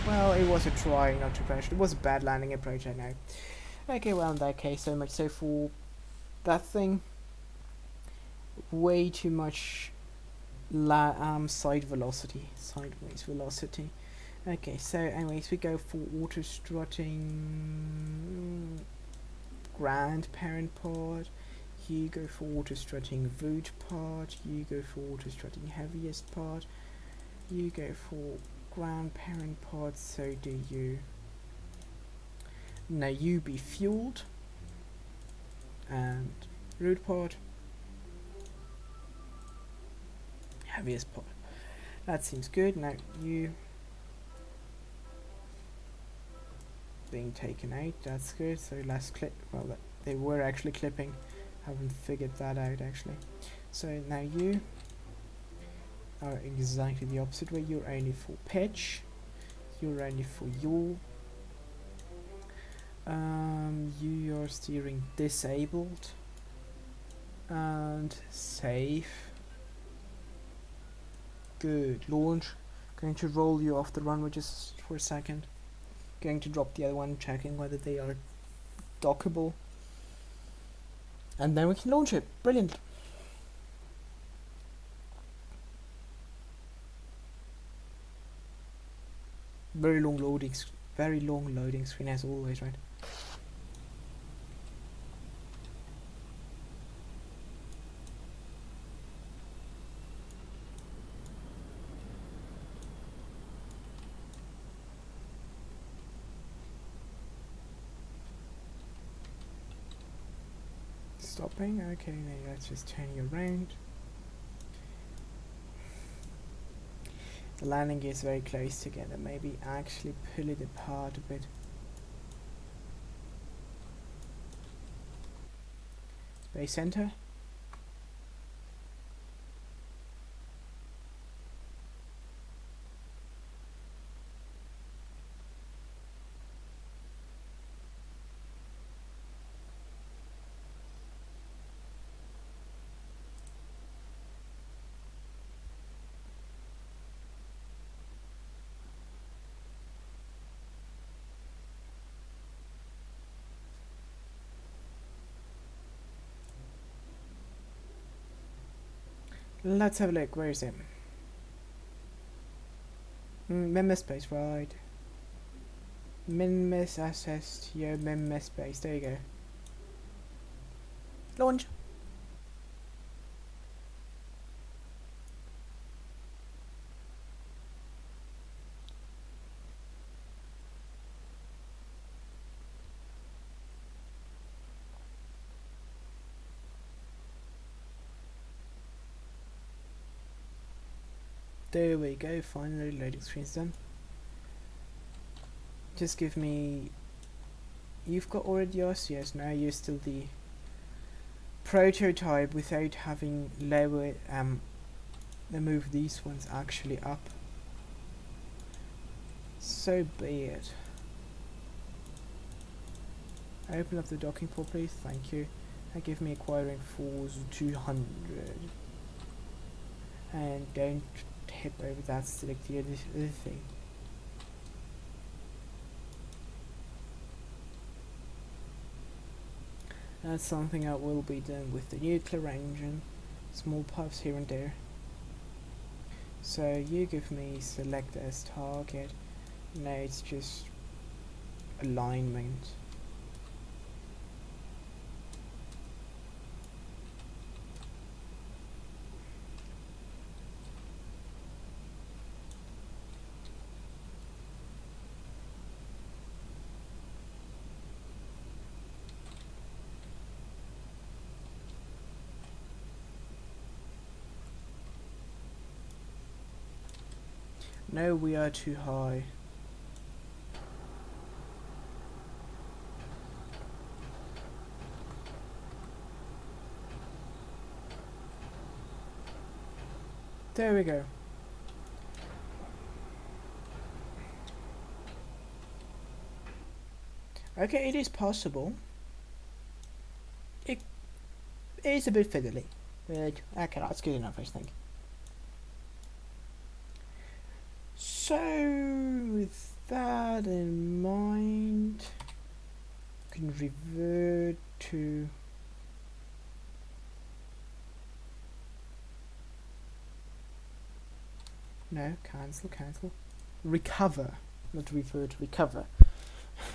S1: Well, it was a try not to crash it. It was a bad landing approach, I know. Okay, well in that case, so much so for that thing. Way too much sideways velocity. Okay, so anyways, we go for auto strutting grandparent part. You go for auto strutting root part. You go for auto strutting heaviest part. You go for grandparent part. So do you. Now you be fueled and root part. Heaviest part. That seems good. Now you being taken out. That's good. So less clip. Well, they were actually clipping. Haven't figured that out actually. So now you are exactly the opposite way. You're only for pitch. You're only for yaw. You are steering disabled and safe. Good. Launch. Going to roll you off the runway just for a second. Going to drop the other one, checking whether they are dockable. And then we can launch it. Brilliant. Very long loading screen as always, right? Stopping. Okay, now let's just turn you around. The landing gear is very close together. Maybe actually pull it apart a bit. Space center. Let's have a look. Where is it? Member space, right. Minmis assessed. Yeah, member space. There you go. Launch. There we go. Finally, loading screen's done. Just give me. You've got already yours. Yes. Now you're still the prototype without having lower move these ones actually up. So be it. Open up the docking port, please. Thank you. And give me acquiring force 200. And don't tip over that. Select the other thing. That's something that will be done with the nuclear engine. Small puffs here and there. So you give me select as target. Now it's just alignment. No, we are too high. There we go. Okay, it is possible. It is a bit fiddly, but okay, that's good enough, I think. So, with that in mind, can revert to no, cancel, recover, not revert, recover,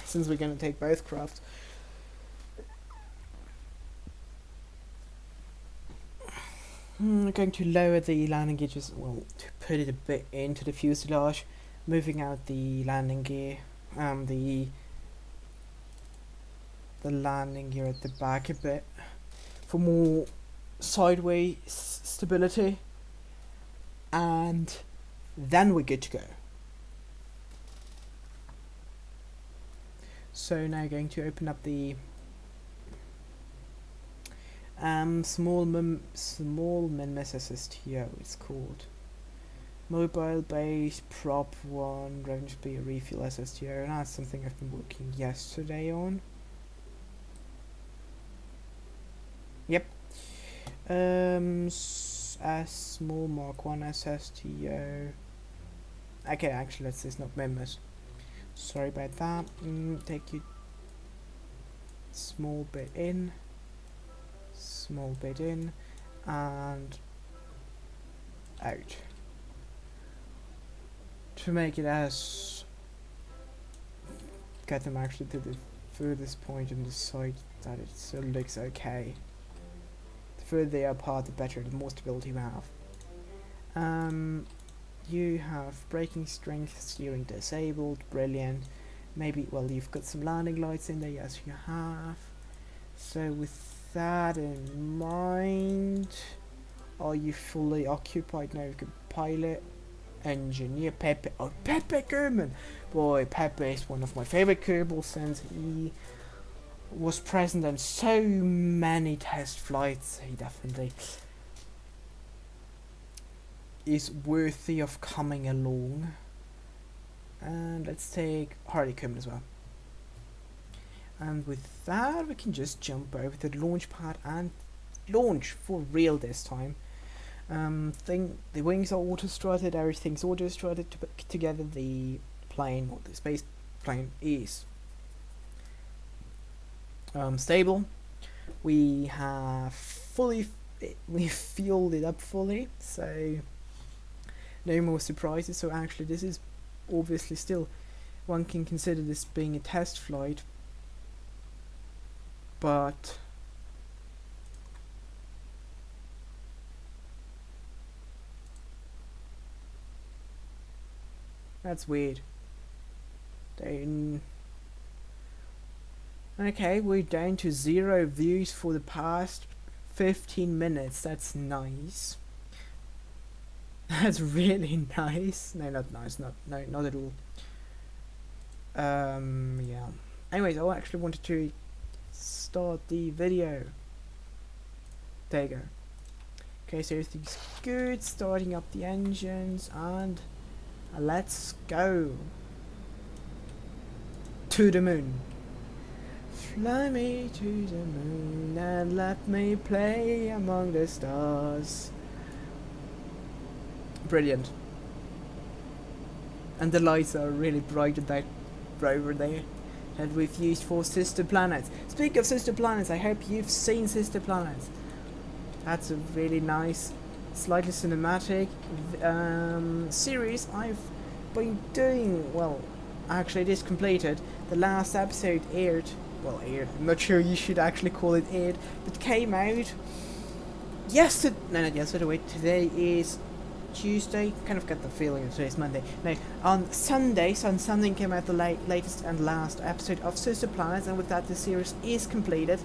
S1: since we're going to take both crafts. I'm going to lower the landing gear, just, well, to put it a bit into the fuselage, moving out the landing gear, the landing gear at the back a bit, for more sideways stability, and then we're good to go. So now going to open up the small Minmus SSTO, it's called. Mobile base prop 1 range be a refuel SSTO, and that's something I've been working yesterday on. Yep. Small Mark 1 SSTO. Okay, actually let's say it's not Minmus. Sorry about that. Take you small bit in, and out, to make it as get them actually to the furthest point on the side that it still looks okay. The further they are apart, the better, the more stability we have. You have braking strength, steering disabled, brilliant. Maybe, well, you've got some landing lights in there, yes you have. So with that in mind, are you fully occupied now? You can pilot, engineer, Pepe. Oh, Pepe Kerman! Boy, Pepe is one of my favorite Kerbals since he was present on so many test flights. He definitely is worthy of coming along. And let's take Harley Kerman as well. And with that, we can just jump over to the launch pad and launch for real this time. The wings are auto-strutted, everything's auto-strutted together. The plane, or the space plane, is stable. We have we fueled it up fully, so no more surprises. So actually this is obviously still, one can consider this being a test flight, but that's weird. Okay, we're down to 0 views for the past 15 minutes. That's nice. That's really nice. No, not nice. Not at all. Yeah. Anyways, I actually wanted to start the video. There you go. Okay, so everything's good. Starting up the engines, and let's go to the moon. Fly me to the moon and let me play among the stars. Brilliant. And the lights are really bright in that rover there that we've used for Sister Planets. Speaking of Sister Planets, I hope you've seen Sister Planets. That's a really nice, slightly cinematic series I've been doing. Well, actually it is completed. The last episode aired. Well, aired. I'm not sure you should actually call it aired, but came out yesterday. No, not yesterday. Wait, today is Tuesday. Kind of got the feeling that today's Monday. No, on Sunday. So on Sunday came out the latest and last episode of Sister Planets, and with that the series is completed.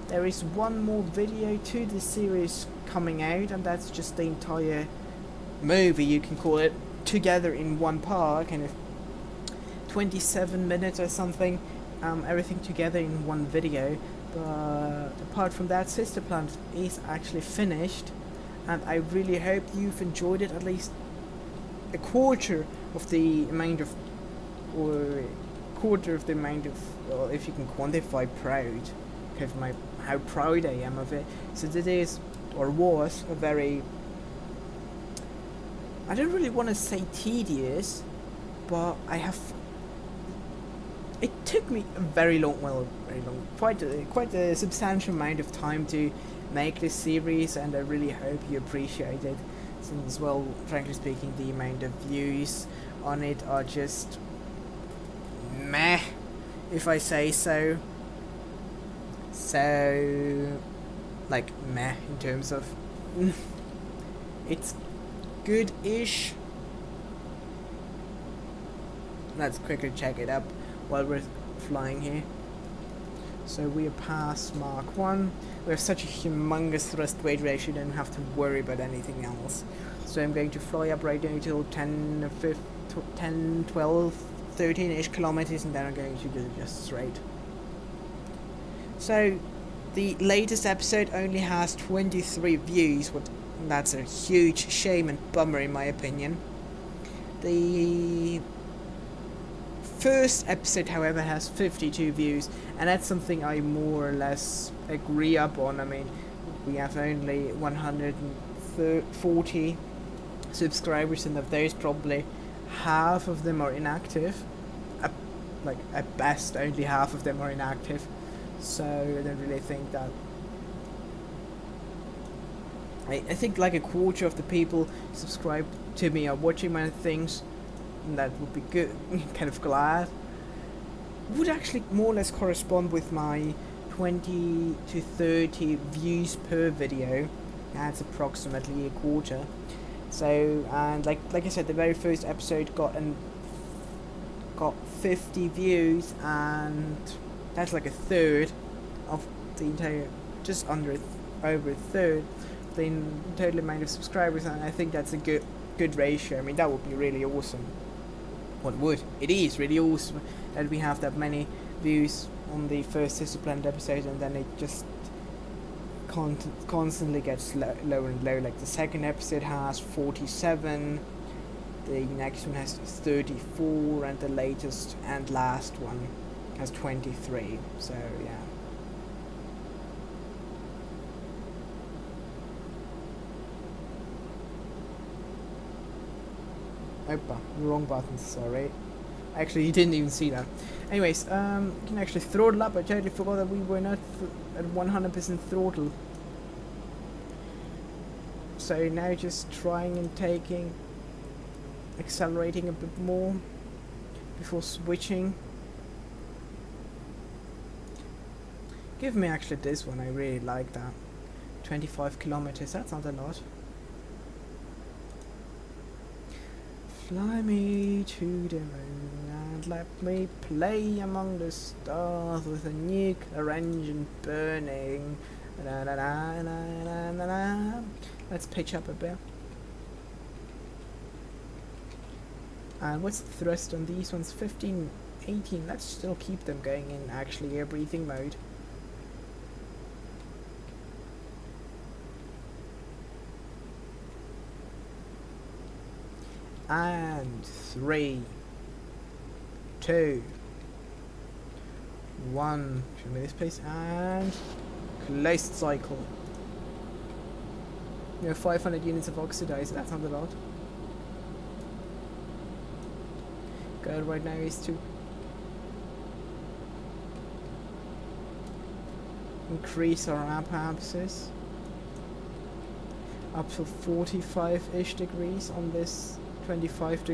S1: There is one more video to the series coming out, and that's just the entire movie, you can call it, together in one part, kind of 27 minutes or something, everything together in one video. But apart from that, Sister Planet is actually finished, and I really hope you've enjoyed it, at least a quarter of the amount of, well, if you can quantify proud, because how proud I am of it. So this is, or was, a very, I don't really want to say tedious, but I have it took me a very long, well, very long, quite a substantial amount of time to make this series, and I really hope you appreciate it. Since, well, frankly speaking, the amount of views on it are just meh, if I say so. So, like, meh in terms of it's good-ish. Let's quickly check it up while we're flying here. So we are past Mach 1. We have such a humongous thrust weight ratio, don't have to worry about anything else. So I'm going to fly up right now till 10, 12, 13-ish kilometers, and then I'm going to go just straight. So the latest episode only has 23 views, that's a huge shame and bummer in my opinion. The first episode, however, has 52 views, and that's something I more or less agree upon. I mean, we have only 140 subscribers, and of those, probably half of them are inactive. Like, at best, only half of them are inactive. So I don't really think that. I think like a quarter of the people subscribe to me are watching my things, and that would be good. Kind of glad. Would actually more or less correspond with my 20 to 30 views per video. That's approximately a quarter. So, and like I said, the very first episode got 50 views, and that's like a third of the entire, just under over a third of the total amount of subscribers, and I think that's a good ratio. I mean, that would be really awesome. It is really awesome that we have that many views on the first Disciplined episode, and then it just constantly gets lower and lower. Like the second episode has 47, the next one has 34, and the latest and last one has 23. So yeah. Opa, wrong button, sorry. Actually, you didn't even see that. Anyways, you can actually throttle up. I totally forgot that we were not at 100% throttle. So now just trying and accelerating a bit more before switching. Give me actually this one, I really like that. 25 kilometers, that's not a lot. Fly me to the moon and let me play among the stars with a nuclear engine burning. Na, na, na, na, na, na, na. Let's pitch up a bit. And what's the thrust on these ones? 15, 18. Let's still keep them going in actually air breathing mode. And 3, 2, 1. Show me this place, and closed cycle. We have 500 units of oxidizer, that's not a lot. Goal right now is to increase our apoapsis up to 45-ish degrees on this 45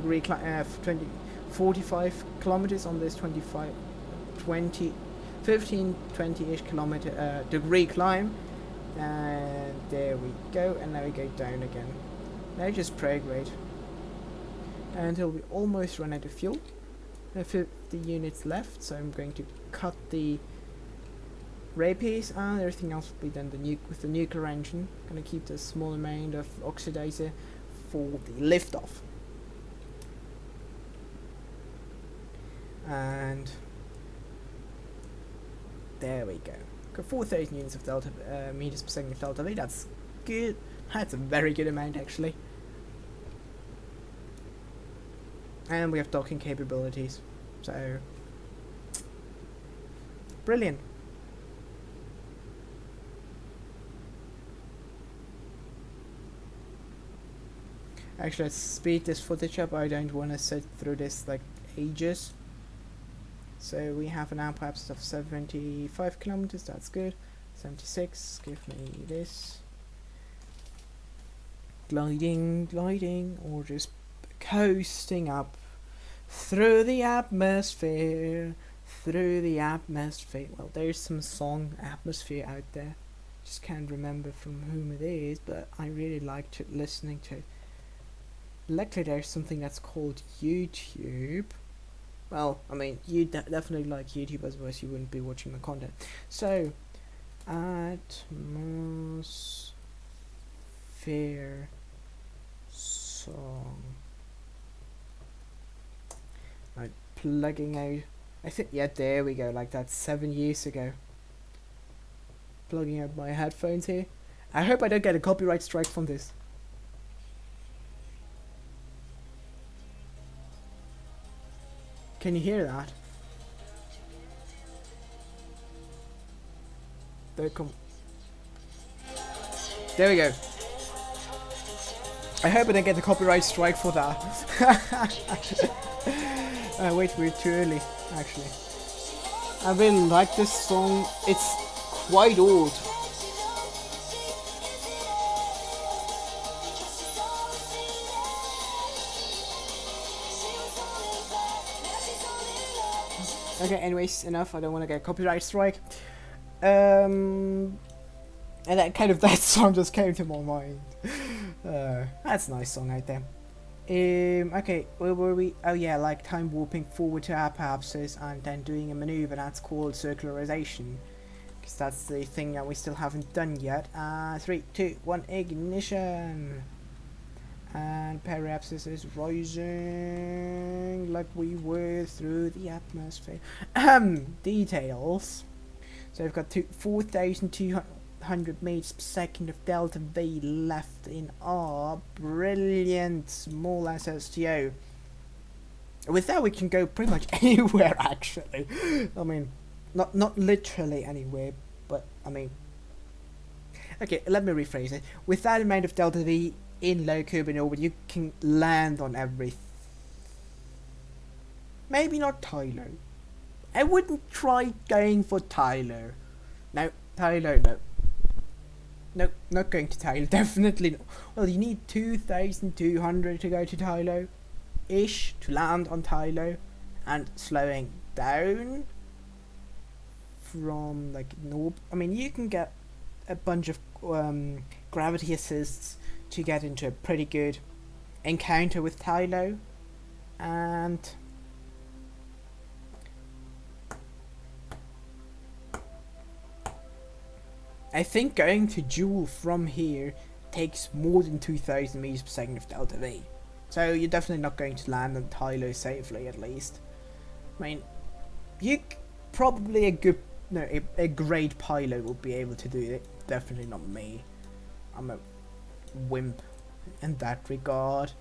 S1: kilometers on this 15-20-ish degree climb, and there we go, and now we go down again. Now just prograde until we almost run out of fuel. There are 50 units left, so I'm going to cut the rapies, and everything else will be done with the nuclear engine. Gonna keep the small amount of oxidizer for the liftoff. And there we go. Got 4,000 units of delta meters per second of delta V. That's good. That's a very good amount actually. And we have docking capabilities. So brilliant. Actually, let's speed this footage up. I don't want to sit through this like ages. So we have an apoapsis of 75 kilometers, that's good. 76, give me this. Gliding, or just coasting up through the atmosphere. Well, there's some song Atmosphere out there. Just can't remember from whom it is, but I really like listening to it. Luckily, there's something that's called YouTube. Well, I mean, you definitely like YouTube, otherwise you wouldn't be watching the content. So, Atmosphere song. I'm plugging out. I think, yeah, there we go. Like that 7 years ago. Plugging out my headphones here. I hope I don't get a copyright strike from this. Can you hear that? There we go. I hope I don't get the copyright strike for that. Wait, we're too early, actually. I really like this song. It's quite old. Okay, anyways, enough. I don't want to get a copyright strike. And that that song just came to my mind. That's a nice song out there. Okay, where were we? Oh yeah, like time warping forward to apoapsis and then doing a maneuver that's called circularization. Because that's the thing that we still haven't done yet. 3, 2, 1, ignition! And periapsis is rising like we were through the atmosphere. Details. So we've got 4,200 meters per second of delta V left in our brilliant small SSTO. With that we can go pretty much anywhere actually. I mean, not literally anywhere, but I mean... Okay, let me rephrase it. With that amount of delta V in low Kerbin orbit, you can land on everything. Maybe not Tylo. I wouldn't try going for Tylo. No, Tylo, no. No, not going to Tylo, definitely not. Well, you need 2,200 to go to Tylo-ish, to land on Tylo, and slowing down from, like, I mean, you can get a bunch of gravity assists to get into a pretty good encounter with Tylo, and I think going to Joule from here takes more than 2,000 meters per second of delta V, so you're definitely not going to land on Tylo safely, at least. I mean, you probably a great pilot will be able to do it. Definitely not me. I'm a wimp in that regard.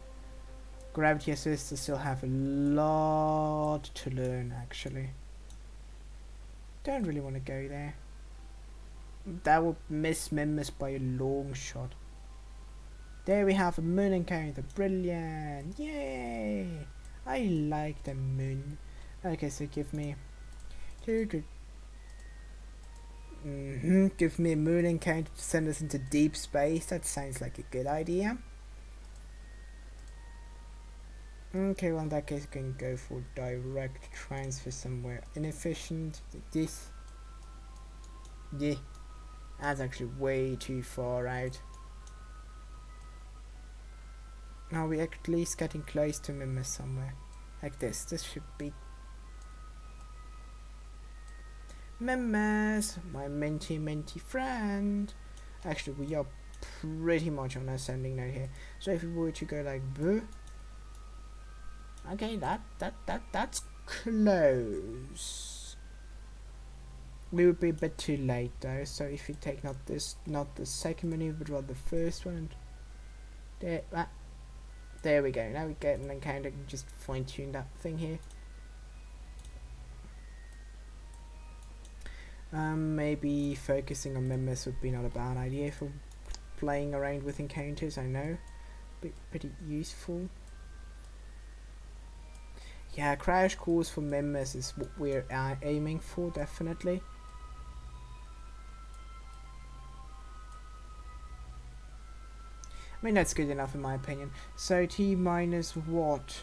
S1: Gravity assists, I still have a lot to learn actually. Don't really want to go there. That would miss Mimus by a long shot. There we have a moon encounter. Brilliant. Yay. I like the moon. Okay, so give me give me a moon encounter to send us into deep space. That sounds like a good idea. Okay, well in that case I can go for direct transfer somewhere inefficient. This. Yeah. That's actually way too far out. Now we're at least getting close to Mimus somewhere. Like this. This should be Mimus, my minty friend. Actually, we are pretty much on ascending now here. So if we were to go like boo. Okay, that's close. We would be a bit too late though, so if you take not the second maneuver but rather the first one, there we go. Now we get an encounter, can just fine tune that thing here. Maybe focusing on Mimus would be not a bad idea for playing around with encounters, I know. Pretty useful. Yeah, crash course for members is what we're aiming for, definitely. I mean, that's good enough in my opinion. So T minus what?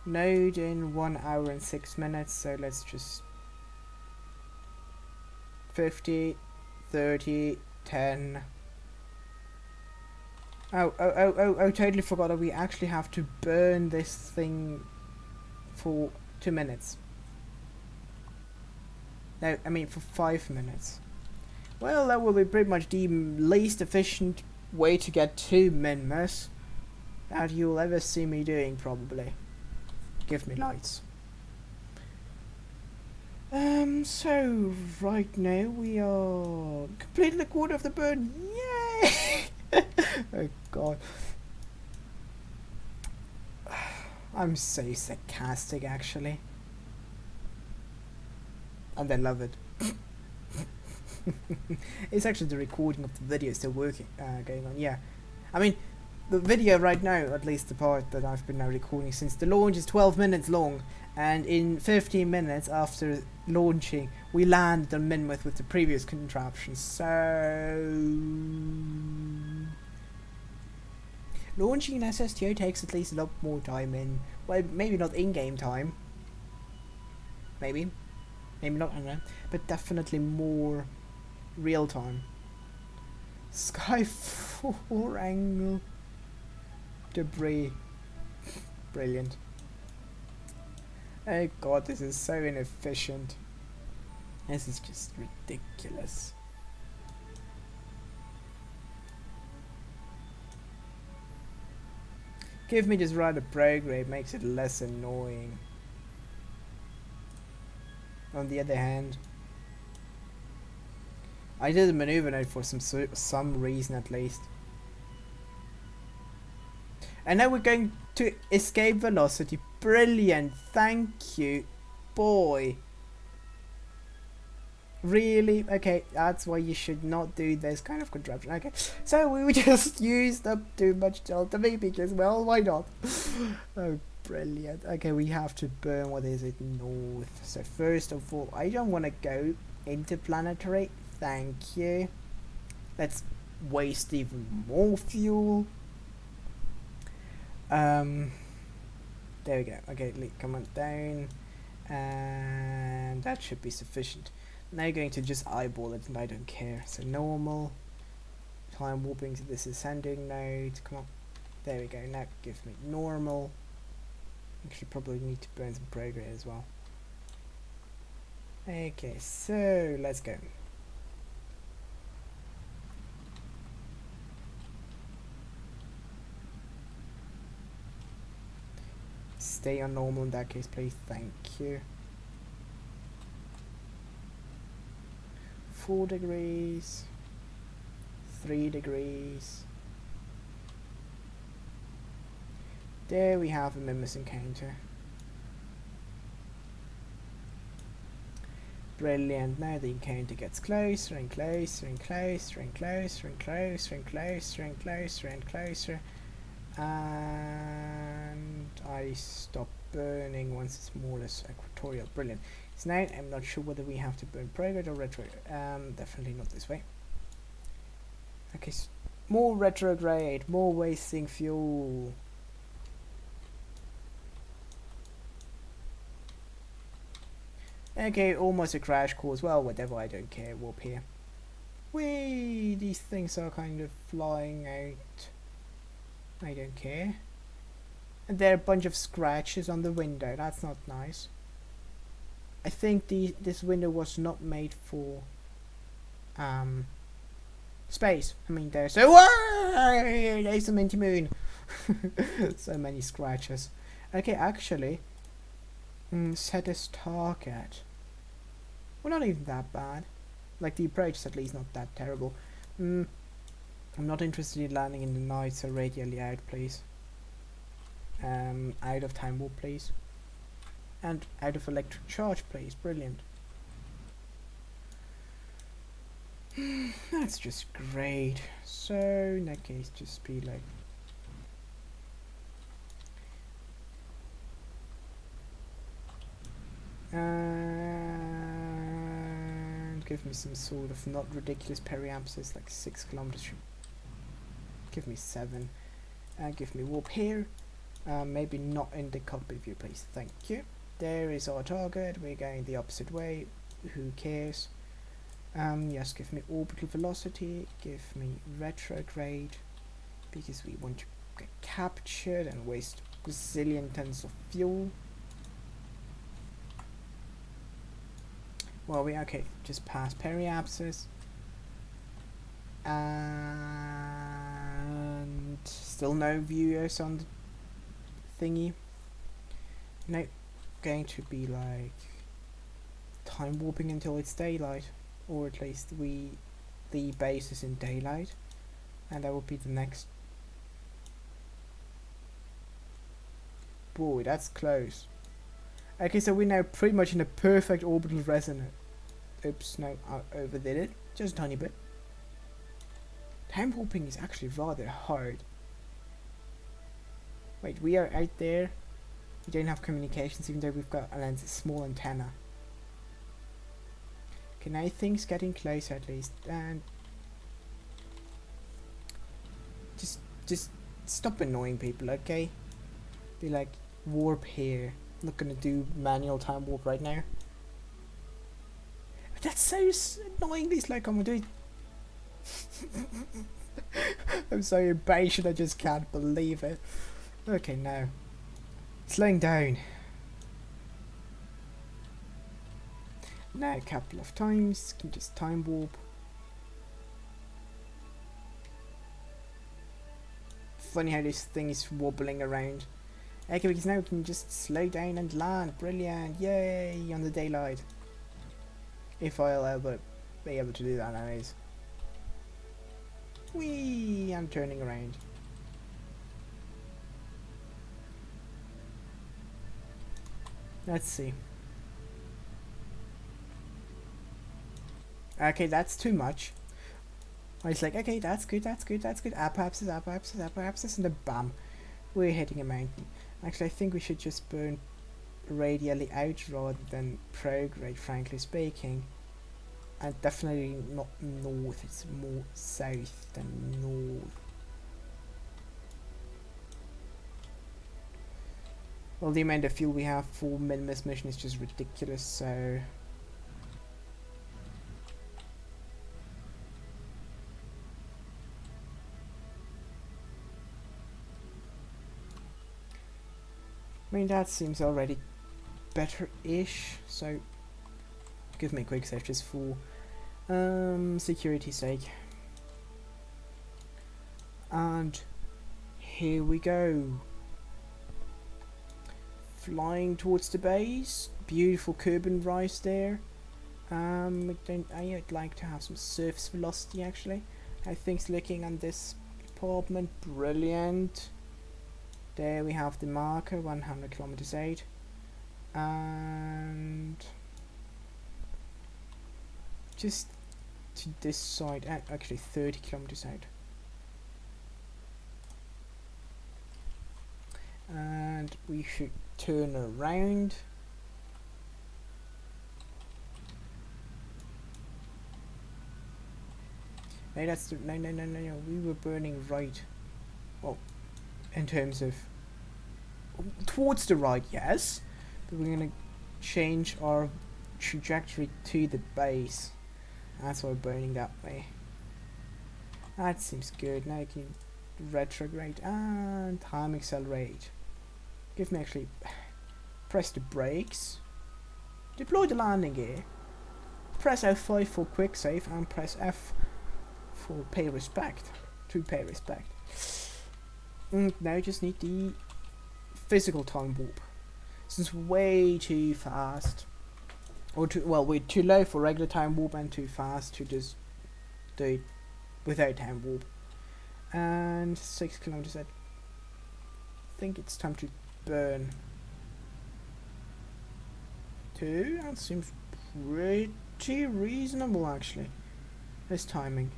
S1: Node in 1 hour and 6 minutes, so let's just 50, 30, 10. Oh, totally forgot that we actually have to burn this thing for 2 minutes. No, I mean for 5 minutes. Well, that will be pretty much the least efficient way to get 2 minmas that you'll ever see me doing, probably. Give me lights. So right now we are completing a quarter of the burn. Yay! Oh god. I'm so sarcastic, actually. And I love it. It's actually the recording of the video still working, going on. Yeah, I mean, the video right now, at least the part that I've been now recording since the launch, is 12 minutes long, and in 15 minutes after launching, we landed on Minmuth with the previous contraption. So launching an SSTO takes at least a lot more time in, well, maybe not in-game time, maybe not, I don't know, but definitely more real time. Sky 4 angle debris. Brilliant. Oh god, this is so inefficient. This is just ridiculous. Give me this rather prograde, makes it less annoying. On the other hand, I did a maneuver node for some reason at least. And now we're going to escape velocity. Brilliant, thank you, boy. Really? Okay, that's why you should not do this kind of contraption. Okay, so we just used up too much delta V because, well, why not? Oh, brilliant. Okay, we have to burn, what is it, north. So first of all, I don't want to go interplanetary. Thank you. Let's waste even more fuel. There we go. Okay, come on down, and that should be sufficient. Now you're going to just eyeball it, and I don't care. So normal. Time warping to this ascending node. Come on. There we go. Now give me normal. Actually, probably need to burn some prograde as well. Okay, so let's go. Stay on normal in that case, please. Thank you. 4 degrees. 3 degrees. There we have a Mimus encounter. Brilliant. Now the encounter gets closer and closer and closer and closer and closer and closer and closer and closer. And I stop burning once it's more or less equatorial. Brilliant. So now I'm not sure whether we have to burn prograde or retrograde. Definitely not this way. Okay, so more retrograde, more wasting fuel. Okay, almost a crash course. Well, whatever, I don't care. Warp here. Whee! These things are kind of flying out. I don't care. And there are a bunch of scratches on the window. That's not nice. I think this window was not made for space. I mean, there's there's a minty moon. So many scratches. Okay, actually, set as target. Well, not even that bad. Like, the approach is at least not that terrible. I'm not interested in landing in the night, so radially out, please. Out of time warp, please. And out of electric charge, please. Brilliant. That's just great. So, in that case, just be like... And give me some sort of not ridiculous periapsis, like 6 kilometers. Give me 7. And give me warp here. Maybe not in the cockpit view, please. Thank you. There is our target. We're going the opposite way. Who cares? Yes, give me orbital velocity. Give me retrograde. Because we want to get captured and waste gazillion tons of fuel. Well, we okay. Just past periapsis. And still no viewers on the thingy. Now, going to be like time warping until it's daylight, or at least the base is in daylight, and that will be the next. Boy, that's close. Okay, so we're now pretty much in a perfect orbital resonance. Oops, no, I overdid it just a tiny bit. Time warping is actually rather hard. Wait, we are out there. We don't have communications, even though we've got a small antenna. Okay, now things getting closer at least, and just stop annoying people, okay? Be like, warp here. I'm not gonna do manual time warp right now. But that's so annoying. These like I'm doing. I'm so impatient. I just can't believe it. Okay, now slowing down. Now a couple of times, can just time warp. Funny how this thing is wobbling around. Okay, because now we can just slow down and land. Brilliant, yay, on the daylight. If I'll ever be able to do that anyways. Whee, I'm turning around. Let's see. Okay, that's too much. I was like, okay, that's good, that's good, that's good. Apoapsis, apoapsis, apoapsis, and then bam, we're hitting a mountain. Actually, I think we should just burn radially out rather than prograde, frankly speaking. And definitely not north, it's more south than north. Well, the amount of fuel we have for Minimus mission is just ridiculous, so... I mean, that seems already better-ish, so give me a quick save just for security's sake. And here we go. Flying towards the base. Beautiful Kerbin rise there. I'd like to have some surface velocity actually. How things looking on this department? Brilliant. There we have the marker, 100 kilometers out, and just to this side, actually 30 kilometers out, and we should turn around. No, that's the, no, we were burning right. Oh, in terms of towards the right, yes, but we're gonna change our trajectory to the base. That's why we're burning that way. That seems good. Now you can retrograde and time accelerate. Give me actually press the brakes, deploy the landing gear, press F5 for quick save, and press F for pay respect. To pay respect. And now you just need the physical time warp. This is way too fast, or too well, we're too low for regular time warp and too fast to just do it without time warp. And 6 kilometers. I think it's time to burn 2. That seems pretty reasonable actually. This timing.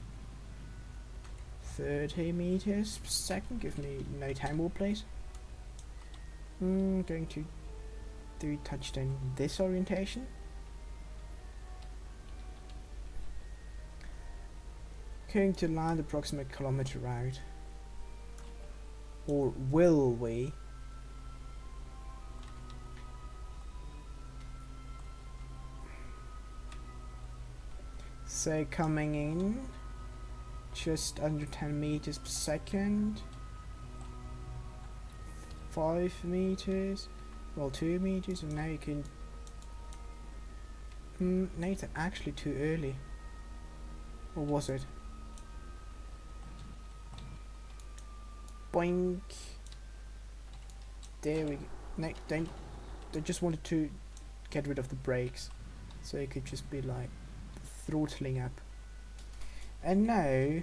S1: 30 meters per second. Give me no time warp, please. Going to do touchdown this orientation. Going to land approximate kilometer out. Or will we? So coming in just under 10 meters per second. 5 meters. Well, 2 meters, and now you can. No, it's actually too early. Or was it? Boink. There we go. No, don't. I just wanted to get rid of the brakes, so it could just be like throttling up. And now,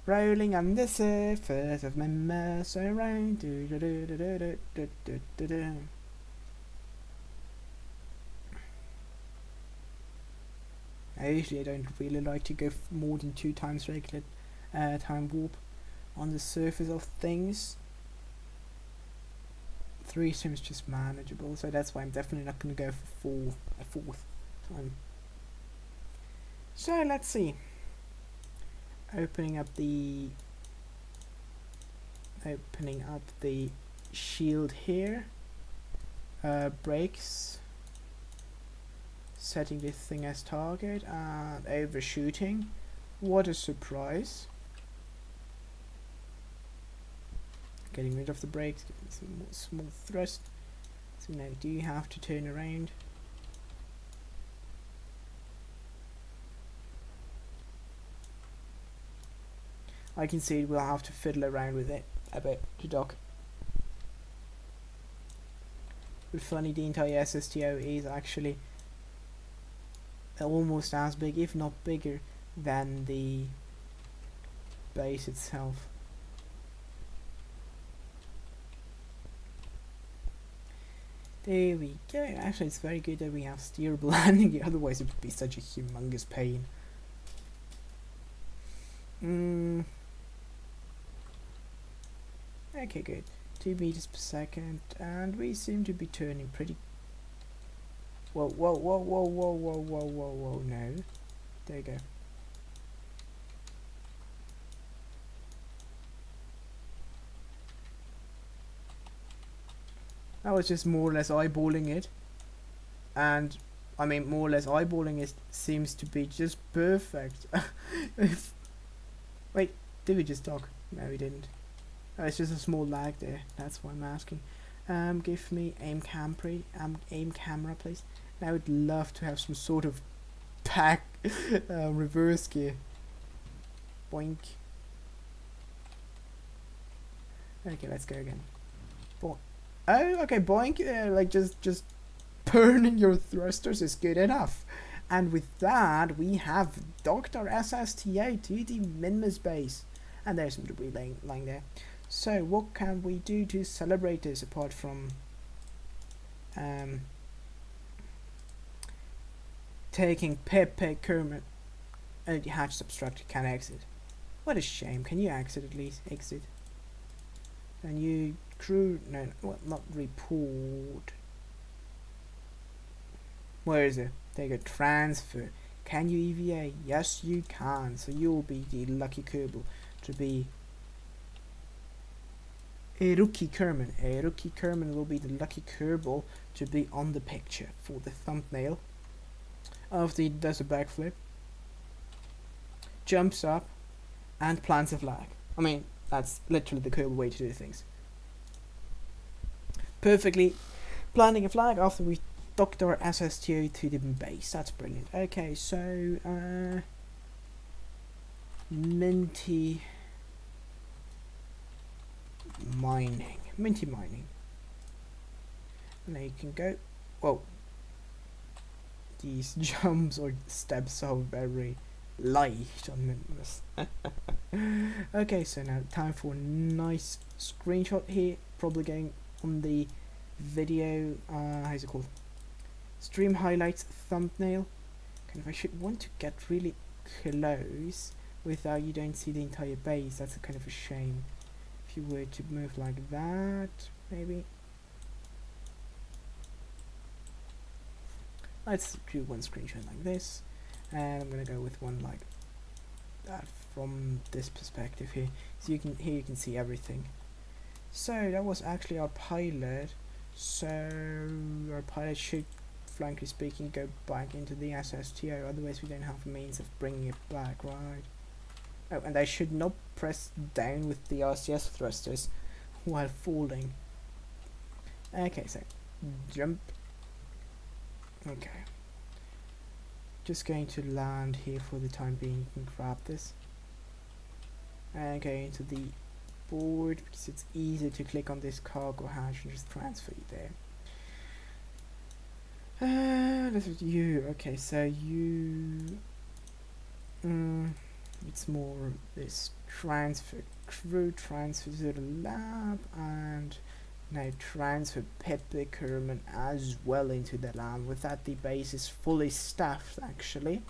S1: rolling on the surface of my mercy around. Usually I don't really like to go more than 2 times regular time warp on the surface of things. 3 seems just manageable, so that's why I'm definitely not going to go for a 4th time. So let's see. Opening up the shield here. Brakes. Setting this thing as target and overshooting. What a surprise. Getting rid of the brakes, getting some more small thrust. So now do you have to turn around? I can see we'll have to fiddle around with it a bit to dock. But funny, the entire SSTO is actually almost as big, if not bigger, than the base itself. There we go. Actually, it's very good that we have steerable landing, otherwise it would be such a humongous pain. Okay, good. 2 meters per second, and we seem to be turning pretty. Whoa, whoa, whoa, whoa, whoa, whoa, whoa, whoa, whoa, no. There you go. I was just more or less eyeballing it. And, I mean, more or less eyeballing it seems to be just perfect. Wait, did we just talk? No, we didn't. Oh, it's just a small lag there. That's why I'm asking. Give me aim camera, please. I would love to have some sort of pack reverse gear. Boink. Okay, let's go again. Boink. Oh, okay, boink. Like just burning your thrusters is good enough. And with that, we have docked our SSTA to the Minmus base. And there's some debris lying there. So, what can we do to celebrate this apart from taking Pepe Kermit and the hatch obstructed can exit? What a shame. Can you exit at least? Exit. And you crew no, well, not report. Where is it? Take a transfer. Can you EVA? Yes, you can. So you'll be the lucky Kerbal to be a rookie Kerman. A rookie Kerman will be the lucky Kerbal to be on the picture for the thumbnail. After he does a backflip, jumps up, and plants a flag. I mean, that's literally the Kerbal way to do things. Perfectly planting a flag after we docked our SSTO to the base. That's brilliant. Okay, so Minty mining. Now you can go. Whoa. These jumps or steps are very light on Minmus. Okay, so now time for a nice screenshot here. Probably going on the video. How's it called? Stream highlights thumbnail. Kind of, I should want to get really close without you don't see the entire base. That's a kind of a shame. If you were to move like that, maybe. Let's do one screenshot like this, and I'm gonna go with one like that from this perspective here. So you can see everything. So that was actually our pilot. So our pilot should, frankly speaking, go back into the SSTO. Otherwise, we don't have a means of bringing it back, right? Oh, and I should not press down with the RCS thrusters while falling. Okay, so jump. Okay. Just going to land here for the time being. You can grab this. And go into the board because it's easier to click on this cargo hatch and just transfer you there. This is you. Okay, so you. It's more this transfer crew transfer to the lab, and now transfer Pepe Kerman as well into the lab. With that, the base is fully staffed actually.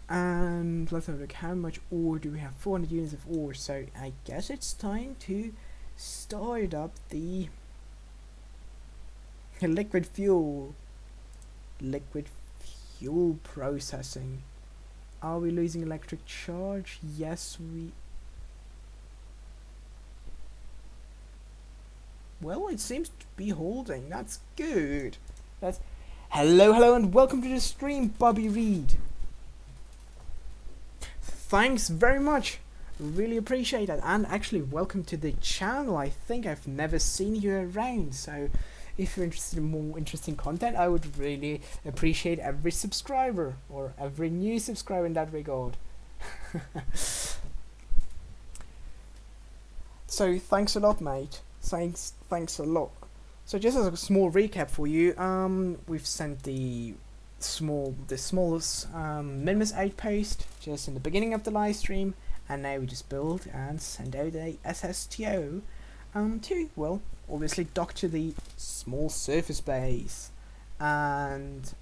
S1: And let's have a look, how much ore do we have? 400 units of ore, so I guess it's time to start up the liquid fuel processing. Are we losing electric charge? Yes, we... Well, it seems to be holding. That's good. That's... Hello, and welcome to the stream, Bobby Reed. Thanks very much. Really appreciate that. And actually, welcome to the channel. I think I've never seen you around. So, if you're interested in more interesting content, I would really appreciate every subscriber. Or every new subscriber in that regard. So, thanks a lot, mate. Thanks a lot. So, just as a small recap for you, we've sent the smallest Minmus outpost just in the beginning of the live stream, and now we just build and send out a SSTO to, well, obviously dock to the small surface base, and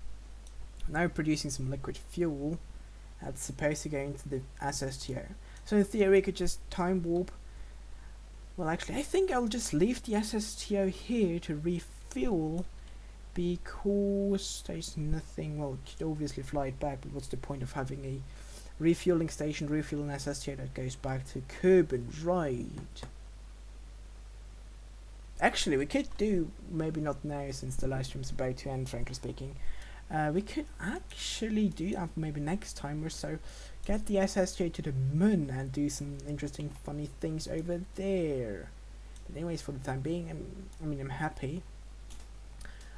S1: now producing some liquid fuel that's supposed to go into the SSTO. So in theory we could just time warp. Well, actually I think I'll just leave the SSTO here to refuel, because there's nothing, well, you could obviously fly it back, but what's the point of having a refueling station, refueling SSTO that goes back to Kerbin, right? Actually, we could do, maybe not now since the live stream's about to end, frankly speaking, we could actually do that maybe next time or so, get the SSTO to the moon and do some interesting funny things over there. But anyways, for the time being, I'm happy.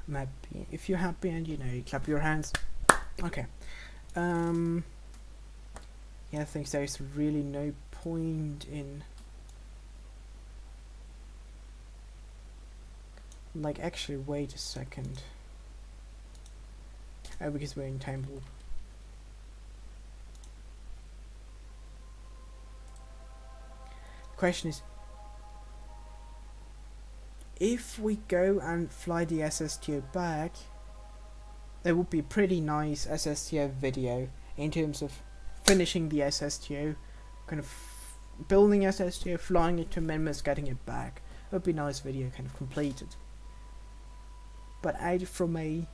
S1: I'm happy. If you're happy and you clap your hands. Okay. Yeah, I think there's really no point in like, actually wait a second. Oh, because we're in time warp. The question is, if we go and fly the SSTO back, there would be a pretty nice SSTO video in terms of finishing the SSTO, kind of building SSTO, flying it to Minmus, getting it back. It would be a nice video kind of completed. But out from a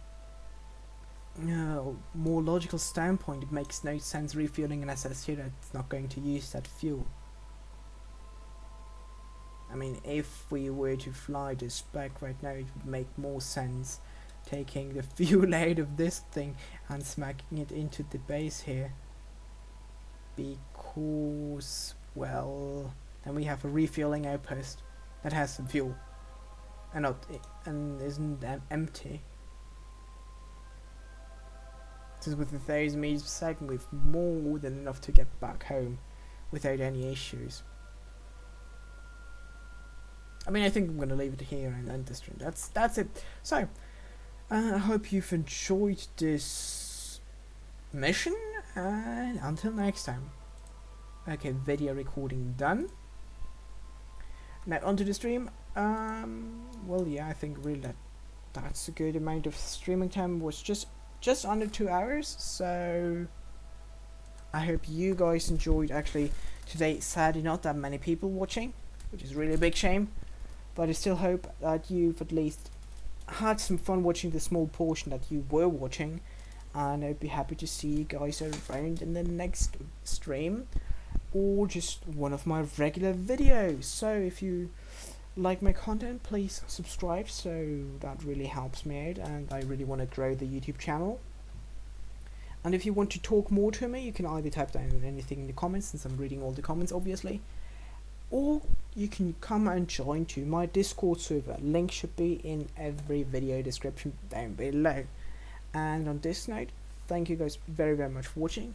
S1: more logical standpoint, it makes no sense refueling an SSTO that's not going to use that fuel. I mean, if we were to fly this back right now, it would make more sense taking the fuel out of this thing and smacking it into the base here. Because, well, then we have a refueling outpost that has some fuel and isn't empty. Because with 1,000 meters per second, we've more than enough to get back home without any issues. I mean, I think I'm going to leave it here and end the stream. That's it. So, I hope you've enjoyed this mission, and until next time. Okay, video recording done. Now onto the stream. Well, yeah, I think really that's a good amount of streaming time. It was just under 2 hours, so I hope you guys enjoyed. Actually, today, sadly, not that many people watching, which is really a big shame. But I still hope that you've at least had some fun watching the small portion that you were watching, and I'd be happy to see you guys around in the next stream or just one of my regular videos. So if you like my content, please subscribe, so that really helps me out, and I really want to grow the YouTube channel. And if you want to talk more to me, you can either type down anything in the comments, since I'm reading all the comments obviously, or you can come and join to my Discord server. Link should be in every video description down below. And on this note, thank you guys very much for watching.